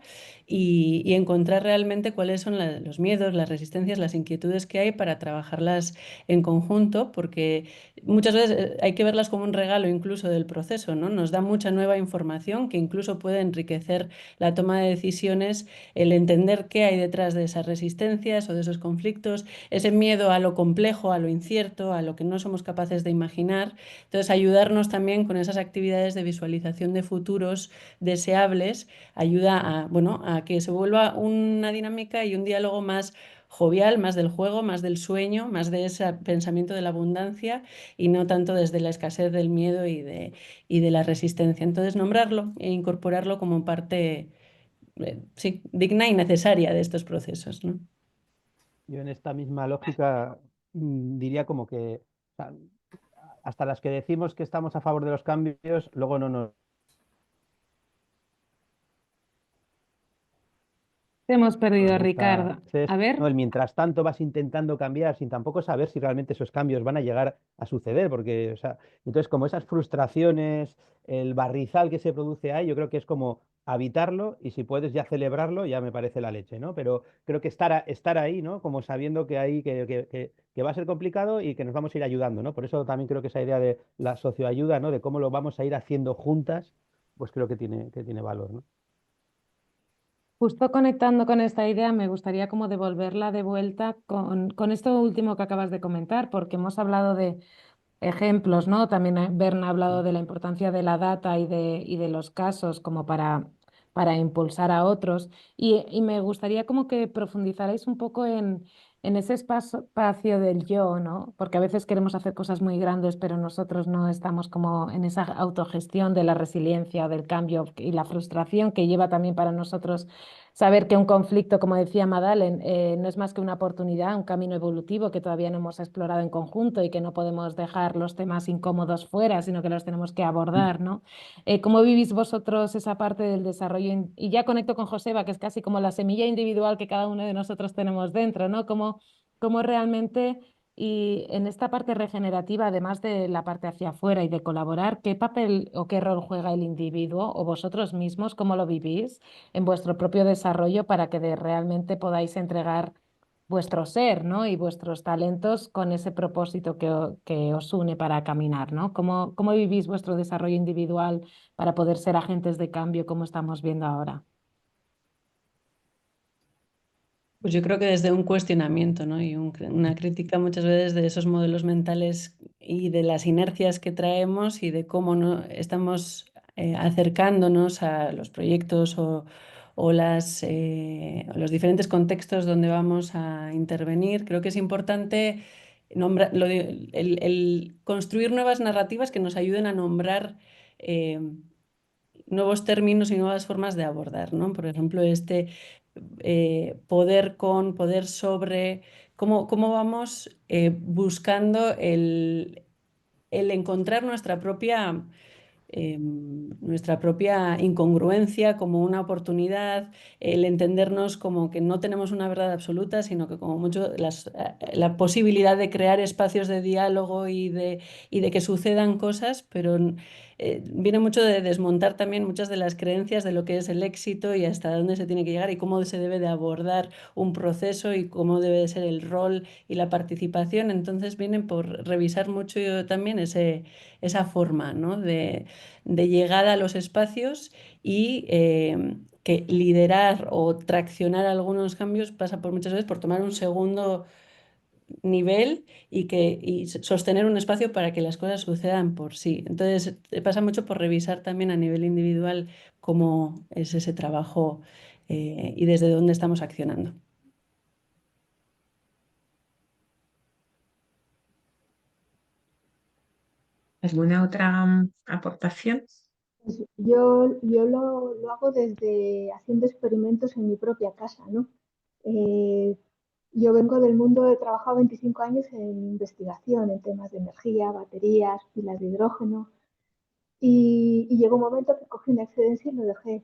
y encontrar realmente cuáles son los miedos, las resistencias, las inquietudes que hay para trabajarlas en conjunto, porque muchas veces hay que verlas como un regalo incluso del proceso, ¿no? Nos da mucha nueva información que incluso puede enriquecer la toma de decisiones, el entender qué hay detrás de esas resistencias o de esos conflictos, ese miedo a lo complejo, a lo incierto, a lo que no somos capaces de imaginar. Entonces, ayudarnos también con esas actividades de visualización de futuros deseables ayuda a, bueno, a que se vuelva una dinámica y un diálogo más jovial, más del juego, más del sueño, más de ese pensamiento de la abundancia y no tanto desde la escasez del miedo y de la resistencia. Entonces, nombrarlo e incorporarlo como parte, sí, digna y necesaria de estos procesos, ¿no?
Yo en esta misma lógica diría como que o sea, hasta las que decimos que estamos a favor de los cambios, luego no nos
Te hemos perdido,
gusta.
Ricardo. A
No,
ver,
el mientras tanto vas intentando cambiar sin tampoco saber si realmente esos cambios van a llegar a suceder, porque, o sea, entonces como esas frustraciones, el barrizal que se produce ahí, yo creo que es como habitarlo y si puedes ya celebrarlo, ya me parece la leche, ¿no? Pero creo que estar ahí, ¿no? Como sabiendo que ahí, que va a ser complicado y que nos vamos a ir ayudando, ¿no? Por eso también creo que esa idea de la socioayuda, ¿no? De cómo lo vamos a ir haciendo juntas, pues creo que tiene valor, ¿no?
justo conectando con esta idea, me gustaría como devolverla de vuelta con esto último que acabas de comentar, porque hemos hablado de ejemplos, ¿no? También Berna ha hablado de la importancia de la data y de los casos como para impulsar a otros. Y me gustaría como que profundizarais un poco en ese espacio del yo, ¿no? Porque a veces queremos hacer cosas muy grandes, pero nosotros no estamos como en esa autogestión de la resiliencia, del cambio y la frustración que lleva también para nosotros saber que un conflicto, como decía Madalen, no es más que una oportunidad, un camino evolutivo que todavía no hemos explorado en conjunto y que no podemos dejar los temas incómodos fuera, sino que los tenemos que abordar, ¿no? ¿Cómo vivís vosotros esa parte del desarrollo? Y ya conecto con Joseba, que es casi como la semilla individual que cada uno de nosotros tenemos dentro, ¿no? Cómo realmente... Y en esta parte regenerativa, además de la parte hacia afuera y de colaborar, ¿qué papel o qué rol juega el individuo o vosotros mismos? ¿Cómo lo vivís en vuestro propio desarrollo para que realmente podáis entregar vuestro ser, ¿no? Y vuestros talentos con ese propósito que os une para caminar, ¿no? ¿Cómo vivís vuestro desarrollo individual para poder ser agentes de cambio como estamos viendo ahora?
Pues yo creo que desde un cuestionamiento, ¿no? Y una crítica muchas veces de esos modelos mentales y de las inercias que traemos y de cómo no estamos acercándonos a los proyectos o los diferentes contextos donde vamos a intervenir. Creo que es importante el construir nuevas narrativas que nos ayuden a nombrar eh, nuevos términos y nuevas formas de abordar, ¿no? Por ejemplo, poder con, poder sobre, cómo vamos buscando el encontrar nuestra propia incongruencia como una oportunidad, el entendernos como que no tenemos una verdad absoluta, sino que como mucho la posibilidad de crear espacios de diálogo y de que sucedan cosas, pero viene mucho de desmontar también muchas de las creencias de lo que es el éxito y hasta dónde se tiene que llegar y cómo se debe de abordar un proceso y cómo debe de ser el rol y la participación. Entonces vienen por revisar mucho también esa forma, ¿no? de llegada a los espacios y que liderar o traccionar algunos cambios pasa por muchas veces por tomar un segundo nivel y sostener un espacio para que las cosas sucedan por sí. Entonces, pasa mucho por revisar también a nivel individual cómo es ese trabajo y desde dónde estamos accionando.
¿Alguna otra aportación?
Pues yo lo hago desde haciendo experimentos en mi propia casa, ¿no? Eh, yo vengo del mundo, he trabajado 25 años en investigación en temas de energía, baterías, pilas de hidrógeno, y llegó un momento que cogí una excedencia y lo dejé.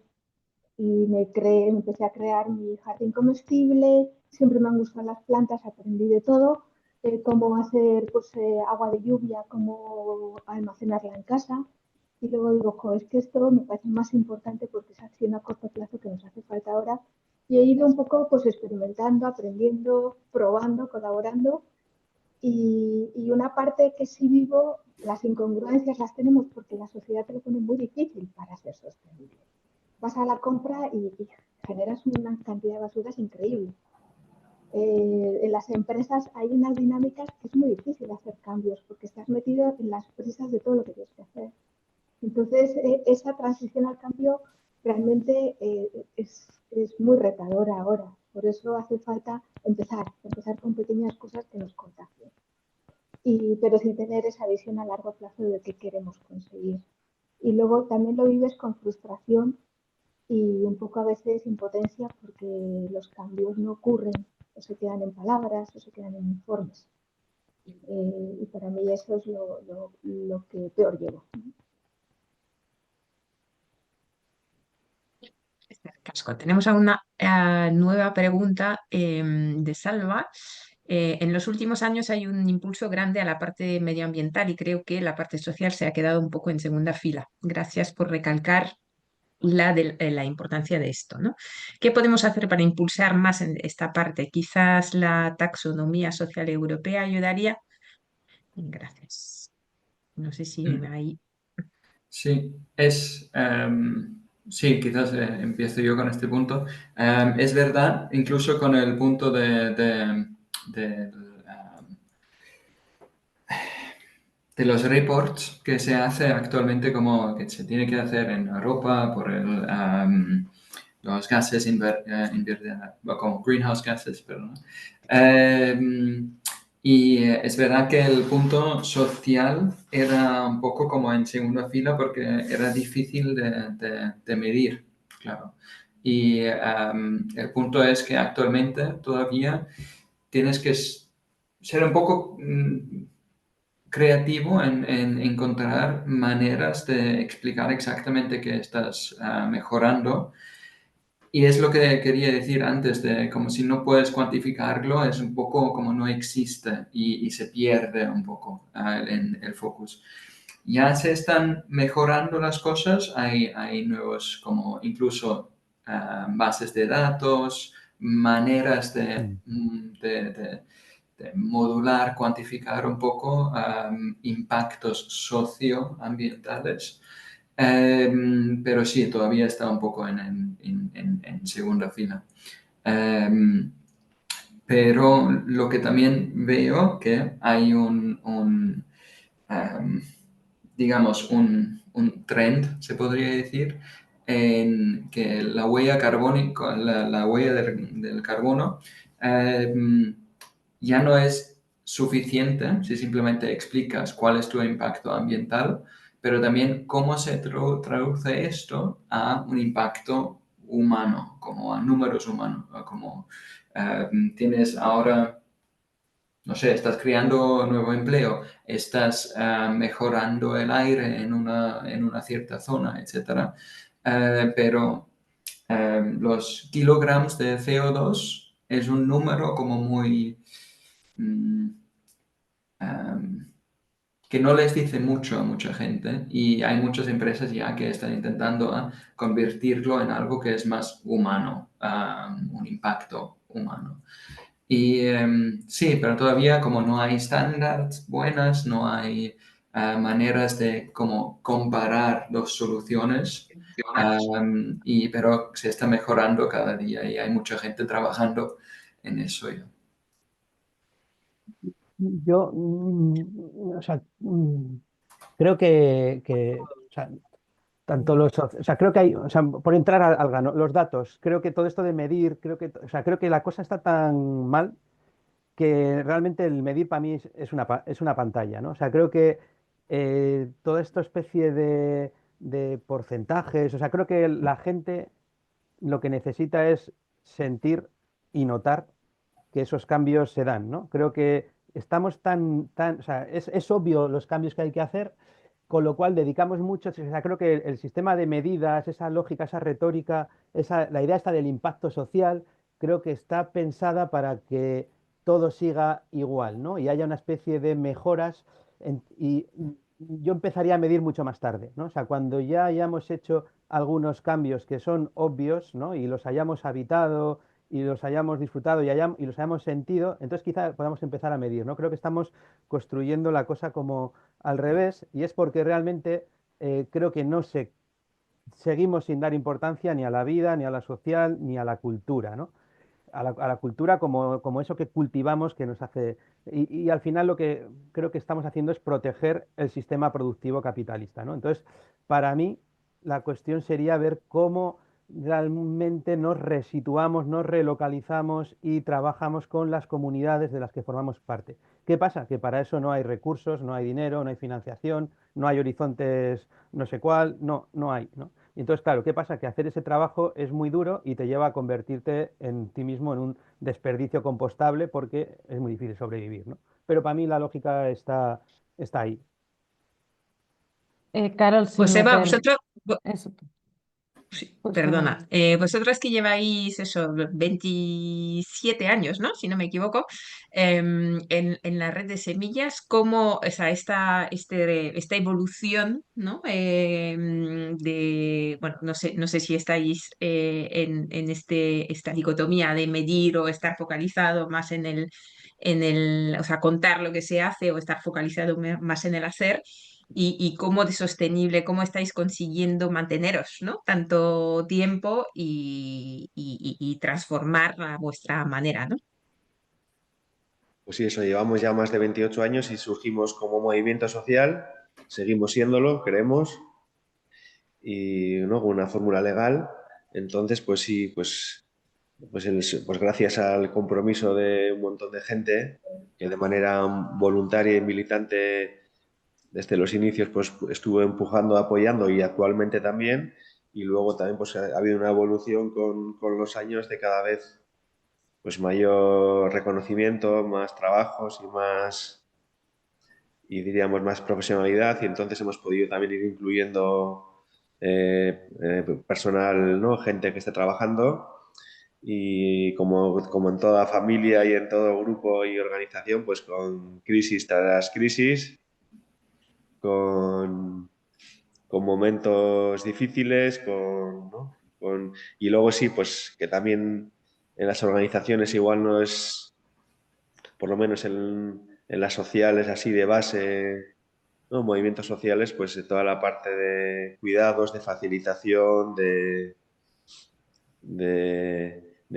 Y me empecé a crear mi jardín comestible, siempre me han gustado las plantas, aprendí de todo, cómo hacer pues, agua de lluvia, cómo almacenarla en casa. Y luego digo, jo, es que esto me parece más importante porque es acción a corto plazo que nos hace falta ahora. Y he ido un poco pues experimentando, aprendiendo, probando, colaborando. Y una parte que sí vivo, las incongruencias las tenemos porque la sociedad te lo pone muy difícil para ser sostenible. Vas a la compra y generas una cantidad de basuras increíble. En las empresas hay unas dinámicas que es muy difícil hacer cambios porque estás metido en las prisas de todo lo que tienes que hacer. Entonces, esa transición al cambio realmente es muy retadora ahora. Por eso hace falta empezar con pequeñas cosas que nos contagien. Pero sin tener esa visión a largo plazo de qué queremos conseguir. Y luego también lo vives con frustración y un poco a veces impotencia porque los cambios no ocurren o se quedan en palabras o se quedan en informes. Y para mí eso es lo que peor llevo.
Casco. Tenemos una nueva pregunta de Salva. En los últimos años hay un impulso grande a la parte medioambiental y creo que la parte social se ha quedado un poco en segunda fila. Gracias por recalcar la importancia de esto, ¿no? ¿Qué podemos hacer para impulsar más en esta parte? Quizás la taxonomía social europea ayudaría. Gracias. No sé si ahí.
Sí, sí, quizás empiezo yo con este punto. Es verdad, incluso con el punto de los reports que se hace actualmente, como que se tiene que hacer en Europa por los gases como greenhouse gases, perdón. Y es verdad que el punto social era un poco como en segunda fila porque era difícil de medir, claro. Y el punto es que actualmente todavía tienes que ser un poco creativo en encontrar maneras de explicar exactamente qué estás mejorando. Y es lo que quería decir antes, de como si no puedes cuantificarlo, es un poco como no existe y se pierde un poco en el focus. Ya se están mejorando las cosas, hay nuevos como incluso bases de datos, maneras de modular, cuantificar un poco impactos socioambientales. Pero sí, todavía está un poco en segunda fila. Pero lo que también veo que hay digamos, un trend, se podría decir, en que la huella carbónica, la huella del carbono, ya no es suficiente si simplemente explicas cuál es tu impacto ambiental, pero también cómo se traduce esto a un impacto humano, como a números humanos, como tienes ahora, no sé, estás creando nuevo empleo, estás mejorando el aire en una cierta zona, etc. Pero los kilogramos de CO2 es un número como muy mm, que no les dice mucho a mucha gente y hay muchas empresas ya que están intentando convertirlo en algo que es más humano, un impacto humano. Y sí, pero todavía como no hay estándares buenas, no hay maneras de como comparar las soluciones, pero se está mejorando cada día y hay mucha gente trabajando en eso ya.
Yo, o sea, creo que o sea, tanto o sea, creo que hay, o sea, por entrar al grano, los datos, creo que todo esto de medir, o sea, creo que la cosa está tan mal que realmente el medir para mí es una pantalla, ¿no? O sea, creo que toda esta especie de porcentajes, o sea, creo que la gente lo que necesita es sentir y notar que esos cambios se dan, ¿no? Creo que estamos o sea, es obvio los cambios que hay que hacer, con lo cual dedicamos mucho, o sea, creo que el sistema de medidas, esa lógica, esa retórica, la idea esta del impacto social, creo que está pensada para que todo siga igual, ¿no? Y haya una especie de mejoras y yo empezaría a medir mucho más tarde, ¿no? O sea, cuando ya hayamos hecho algunos cambios que son obvios, ¿no? Y los hayamos habitado y los hayamos disfrutado y los hayamos sentido, entonces quizá podamos empezar a medir, ¿no? Creo que estamos construyendo la cosa como al revés y es porque realmente creo que no se seguimos sin dar importancia ni a la vida, ni a la social, ni a la cultura, ¿no? A la cultura como eso que cultivamos que nos hace... Y al final lo que creo que estamos haciendo es proteger el sistema productivo capitalista, ¿no? Entonces, para mí, la cuestión sería ver cómo realmente nos resituamos, nos relocalizamos y trabajamos con las comunidades de las que formamos parte. ¿Qué pasa? Que para eso no hay recursos, no hay dinero, no hay financiación, no hay horizontes no sé cuál, no hay, ¿no? Y entonces, claro, ¿qué pasa? Que hacer ese trabajo es muy duro y te lleva a convertirte en ti mismo en un desperdicio compostable porque es muy difícil sobrevivir, ¿no? Pero para mí la lógica está ahí.
Carol, sin
Pues Eva,
meter
vosotros,
eso,
sí,
pues
perdona,
bueno.
vosotras que lleváis eso, 27 años, ¿no? Si no me equivoco, en la red de semillas, ¿cómo, o sea, esta evolución, ¿no? Bueno, no sé si estáis en esta dicotomía de medir o estar focalizado más o sea, contar lo que se hace o estar focalizado más en el hacer y cómo de sostenible, cómo estáis consiguiendo manteneros, ¿no? Tanto tiempo y transformar a vuestra manera, ¿no?
Pues sí, eso, llevamos ya más de 28 años y surgimos como movimiento social, seguimos siéndolo, creemos, y ¿no? Con una fórmula legal. Entonces, pues sí, pues gracias al compromiso de un montón de gente que de manera voluntaria y militante desde los inicios pues estuvo empujando, apoyando y actualmente también. Y luego también pues ha habido una evolución con los años de cada vez pues mayor reconocimiento, más trabajos y diríamos más profesionalidad y entonces hemos podido también ir incluyendo personal, ¿no? Gente que esté trabajando y como en toda familia y en todo grupo y organización, pues con crisis tras crisis, con, con momentos difíciles, ¿no? Y luego sí, pues que también en las organizaciones igual no es, por lo menos en las sociales así de base, ¿no? Movimientos sociales, pues toda la parte de cuidados, de facilitación, de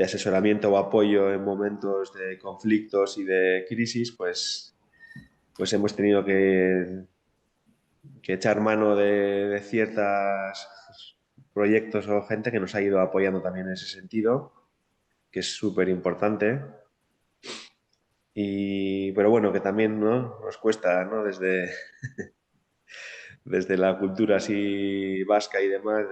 asesoramiento o apoyo en momentos de conflictos y de crisis, pues hemos tenido que echar mano de ciertos proyectos o gente que nos ha ido apoyando también en ese sentido, que es súper importante. Pero bueno, que también, ¿no? Nos cuesta, ¿no? Desde la cultura así vasca y demás,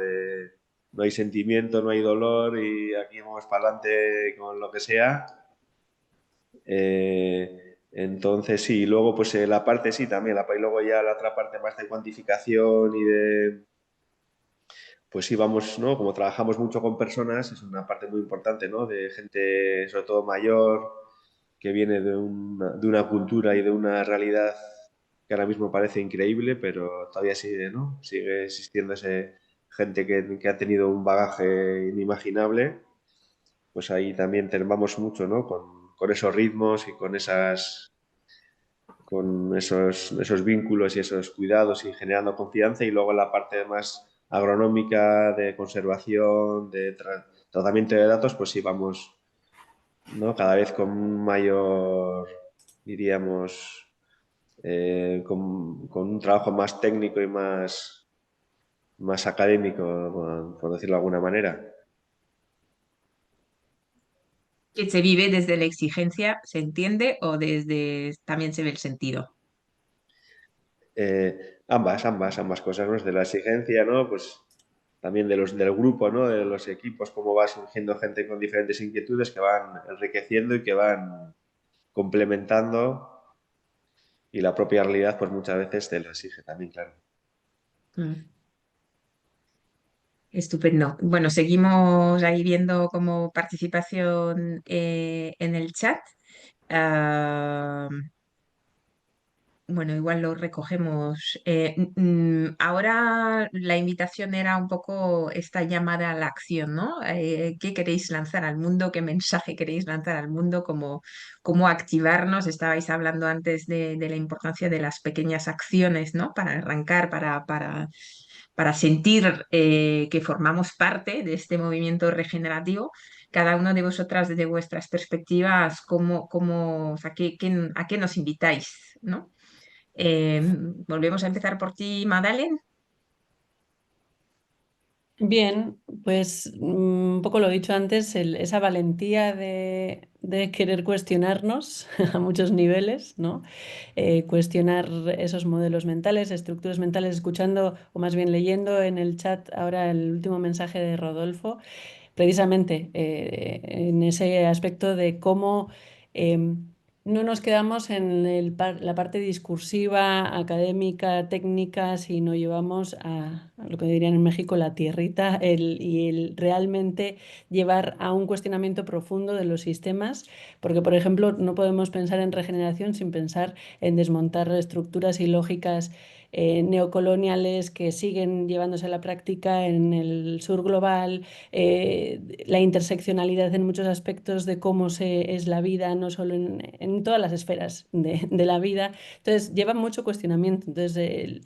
no hay sentimiento, no hay dolor y aquí vamos para adelante con lo que sea. Entonces sí, y luego pues la parte sí también, y luego ya la otra parte más de cuantificación pues sí vamos, ¿no? Como trabajamos mucho con personas, es una parte muy importante, ¿no? De gente sobre todo mayor, que viene de una cultura y de una realidad que ahora mismo parece increíble, pero todavía sigue, ¿no? Sigue existiendo gente que ha tenido un bagaje inimaginable, pues ahí también vamos mucho, ¿no? Con esos ritmos y con esos vínculos y esos cuidados y generando confianza y luego la parte más agronómica de conservación, de tratamiento de datos, pues sí vamos, ¿no? Cada vez con mayor, diríamos, con un trabajo más técnico y más académico, por decirlo de alguna manera.
Que se vive desde la exigencia, ¿se entiende? ¿O desde también se ve el sentido?
Ambas cosas, ¿no? Desde la exigencia, ¿no? Pues también del grupo, ¿no? De los equipos, cómo va surgiendo gente con diferentes inquietudes que van enriqueciendo y que van complementando y la propia realidad pues muchas veces te lo exige también, claro.
Mm. Estupendo. Bueno, seguimos ahí viendo como participación en el chat. Ah, bueno, igual lo recogemos. Ahora la invitación era un poco esta llamada a la acción, ¿no? ¿Qué queréis lanzar al mundo? ¿Qué mensaje queréis lanzar al mundo? ¿Cómo activarnos? Estabais hablando antes de la importancia de las pequeñas acciones, ¿no? Para arrancar, para sentir que formamos parte de este movimiento regenerativo. Cada uno de vosotras, desde vuestras perspectivas, o sea, ¿a qué nos invitáis, ¿no? Volvemos a empezar por ti, Madalen.
Bien, pues un poco lo he dicho antes, esa valentía de querer cuestionarnos a muchos niveles, ¿no? Cuestionar esos modelos mentales, estructuras mentales, escuchando o más bien leyendo en el chat ahora el último mensaje de Rodolfo, precisamente en ese aspecto de cómo no nos quedamos en la parte discursiva, académica, técnica, sino llevamos a lo que dirían en México la tierrita y el realmente llevar a un cuestionamiento profundo de los sistemas, porque por ejemplo no podemos pensar en regeneración sin pensar en desmontar estructuras y lógicas neocoloniales que siguen llevándose a la práctica en el sur global, la interseccionalidad en muchos aspectos de cómo es la vida, no solo en todas las esferas de la vida. Entonces, lleva mucho cuestionamiento. Entonces,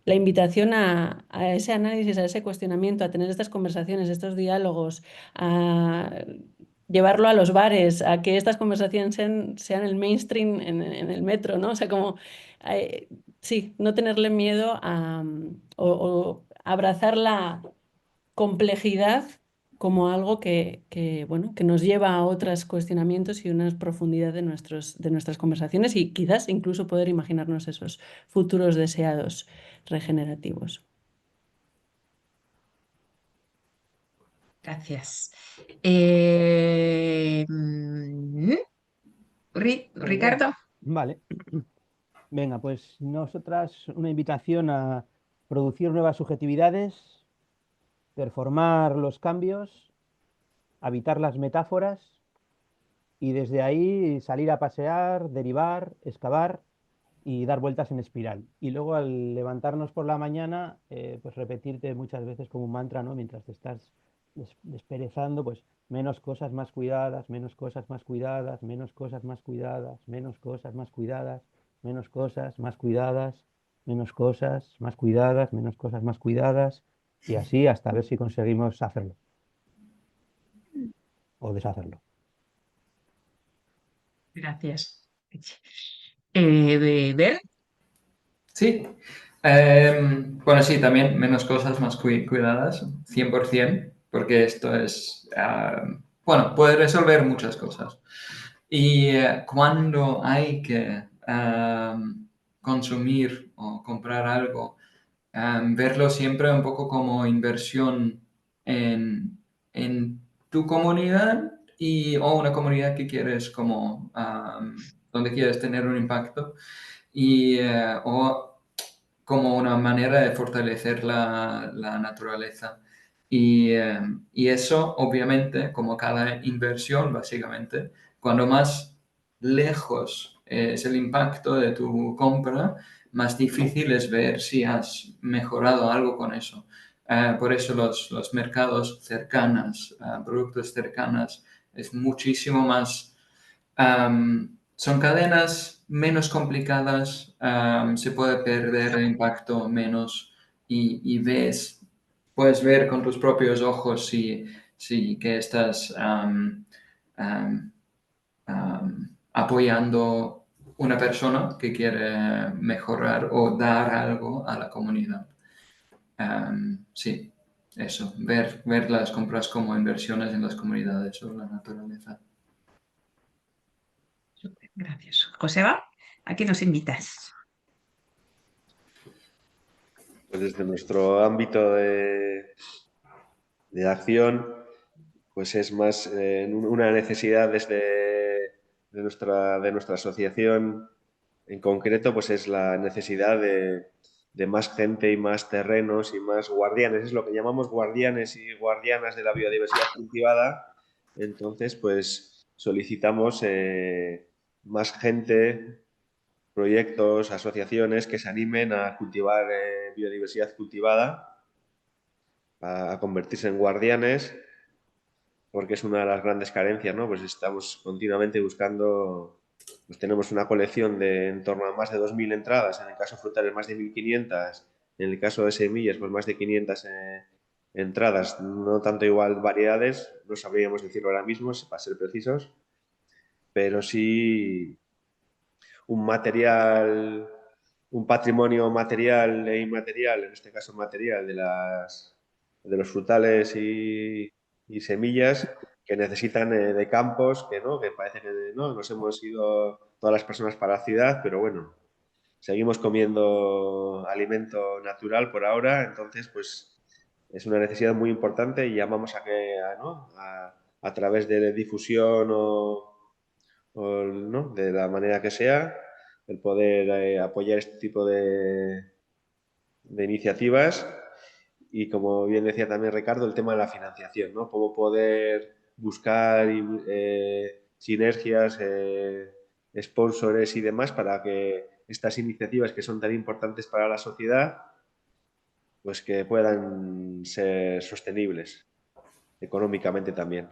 la invitación a ese análisis, a ese cuestionamiento, a tener estas conversaciones, estos diálogos, a llevarlo a los bares, a que estas conversaciones sean el mainstream en el metro, ¿no? O sea, como, sí, no tenerle miedo o abrazar la complejidad como algo bueno, que nos lleva a otros cuestionamientos y una profundidad de nuestras conversaciones y quizás incluso poder imaginarnos esos futuros deseados regenerativos.
Gracias.
Bueno,
Ricardo.
vale. Venga, pues nosotras una invitación a producir nuevas subjetividades, performar los cambios, habitar las metáforas y desde ahí salir a pasear, derivar, excavar y dar vueltas en espiral. Y luego al levantarnos por la mañana, pues repetirte muchas veces como un mantra, ¿no? Mientras te estás desperezando, pues menos cosas más cuidadas, menos cosas más cuidadas, menos cosas más cuidadas, menos cosas más cuidadas, menos cosas más cuidadas, menos cosas más cuidadas, menos cosas más cuidadas, y así hasta ver si conseguimos hacerlo o deshacerlo.
Gracias. ¿Ver?
Sí. Bueno, sí, también menos cosas más cuidadas, 100%, porque esto es, bueno, puede resolver muchas cosas. Y cuando hay que consumir o comprar algo, verlo siempre un poco como inversión en tu comunidad o una comunidad que quieres como, donde quieres tener un impacto o como una manera de fortalecer la naturaleza. Y eso, obviamente, como cada inversión, básicamente, cuando más lejos es el impacto de tu compra, más difícil es ver si has mejorado algo con eso. Por eso los mercados cercanos, productos cercanos, es muchísimo más son cadenas menos complicadas, se puede perder el impacto menos y puedes ver con tus propios ojos si que estás apoyando una persona que quiere mejorar o dar algo a la comunidad. Sí, eso, ver las compras como inversiones en las comunidades o la naturaleza.
Gracias. Joseba, ¿a qué nos invitas?
Pues desde nuestro ámbito de acción, pues es más una necesidad de nuestra asociación en concreto, pues es la necesidad de más gente y más terrenos y más guardianes. Es lo que llamamos guardianes y guardianas de la biodiversidad cultivada. Entonces, pues solicitamos más gente, proyectos, asociaciones que se animen a cultivar biodiversidad cultivada, a convertirse en guardianes, porque es una de las grandes carencias, ¿no? Pues estamos continuamente buscando, pues tenemos una colección de en torno a más de 2.000 entradas, en el caso frutales más de 1.500, en el caso de semillas pues más de 500 entradas, no tanto igual variedades, no sabríamos decirlo ahora mismo, para ser precisos, pero sí un material, un patrimonio material e inmaterial, en este caso material, de los frutales y semillas que necesitan de campos, que no, que parece que no, nos hemos ido todas las personas para la ciudad, pero bueno, seguimos comiendo alimento natural por ahora, entonces pues es una necesidad muy importante y llamamos a que ¿no? a través de difusión o, ¿no? de la manera que sea, el poder apoyar este tipo de iniciativas y como bien decía también Ricardo, el tema de la financiación, ¿no? Cómo poder buscar sinergias, sponsores y demás para que estas iniciativas que son tan importantes para la sociedad, pues que puedan ser sostenibles económicamente también.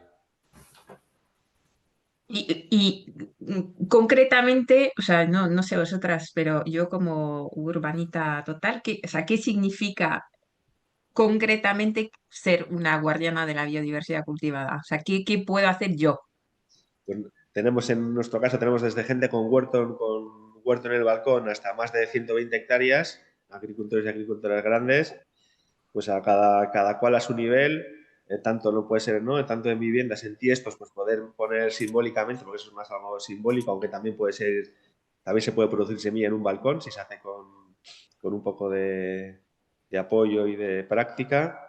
Concretamente, o sea, no sé vosotras, pero yo como urbanita total, o sea, ¿qué significa concretamente ser una guardiana de la biodiversidad cultivada? O sea, ¿qué puedo hacer yo?
Pues tenemos en nuestro caso, tenemos desde gente con huerto en el balcón hasta más de 120 hectáreas, agricultores y agricultoras grandes, pues a cada cual a su nivel, tanto no puede ser, ¿no? Tanto en viviendas, en tiestos, pues poder poner simbólicamente, porque eso es más algo simbólico, aunque también puede ser, también se puede producir semilla en un balcón si se hace con un poco de apoyo y de práctica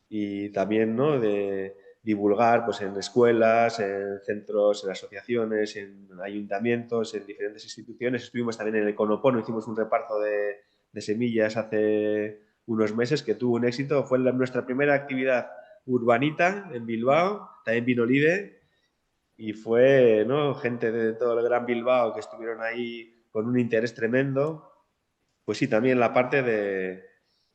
y también ¿no? de divulgar pues, en escuelas, en centros, en asociaciones, en ayuntamientos, en diferentes instituciones. Estuvimos también en el Econopono, hicimos un reparto de semillas hace unos meses que tuvo un éxito. Fue nuestra primera actividad urbanita en Bilbao, también vino Lide y fue ¿no? gente de todo el Gran Bilbao que estuvieron ahí con un interés tremendo. Pues sí, también la parte de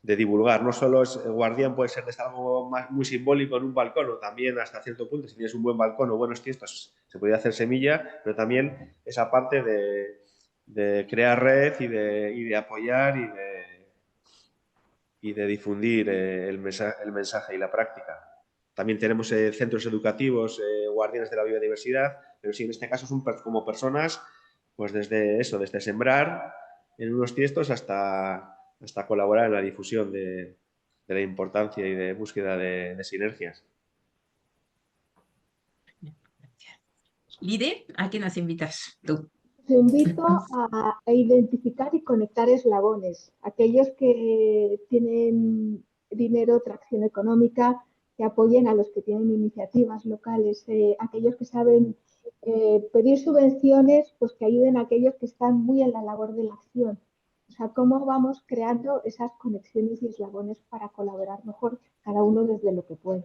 divulgar. No solo es guardián, puede ser desde algo más, muy simbólico en un balcón, o también hasta cierto punto, si tienes un buen balcón o buenos tiestos, se podría hacer semilla, pero también esa parte de crear red y de apoyar y de difundir el mensaje y la práctica. También tenemos centros educativos, guardianes de la biodiversidad, pero sí, en este caso son como personas, pues desde eso, desde sembrar en unos tiestos hasta colaborar en la difusión de la importancia y de búsqueda de sinergias.
Lide, ¿a qué nos invitas tú?
Os invito a identificar y conectar eslabones, aquellos que tienen dinero, tracción económica, que apoyen a los que tienen iniciativas locales, aquellos que saben pedir subvenciones, pues que ayuden a aquellos que están muy en la labor de la acción. O sea, cómo vamos creando esas conexiones y eslabones para colaborar mejor, cada uno desde lo que puede.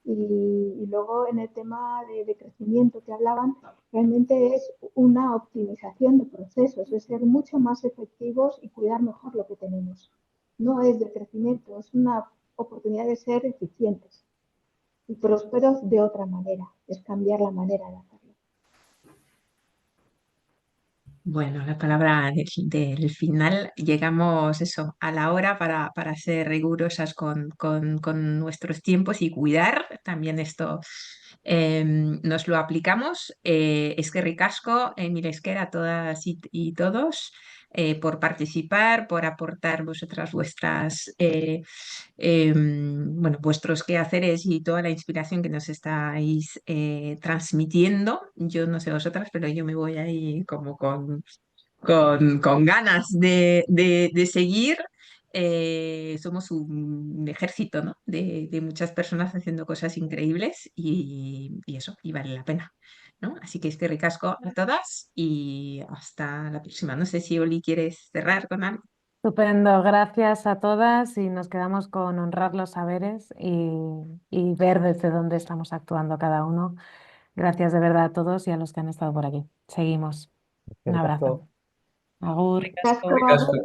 Y luego en el tema de crecimiento que hablaban, realmente es una optimización de procesos, es ser mucho más efectivos y cuidar mejor lo que tenemos. No es de crecimiento, es una oportunidad de ser eficientes y prósperos de otra manera, es cambiar la manera de hacerlo.
Bueno, la palabra del final, llegamos eso, a la hora para ser rigurosas con nuestros tiempos y cuidar también esto. Nos lo aplicamos. Eskerrik asko, mil esker a todas y todos por participar, por aportar vosotras bueno, vuestros quehaceres y toda la inspiración que nos estáis transmitiendo. Yo no sé vosotras, pero yo me voy ahí como con ganas de seguir. Somos un ejército, ¿no? de muchas personas haciendo cosas increíbles y eso, y vale la pena, ¿no? Así que ricasco a todas y hasta la próxima. No sé si Oli quieres cerrar con algo.
Estupendo, gracias a todas y nos quedamos con honrar los saberes y ver desde dónde estamos actuando cada uno. Gracias de verdad a todos y a los que han estado por aquí. Seguimos. Un
Eskerrik asko.
abrazo. Agur.
Eskerrik asko.
Asko.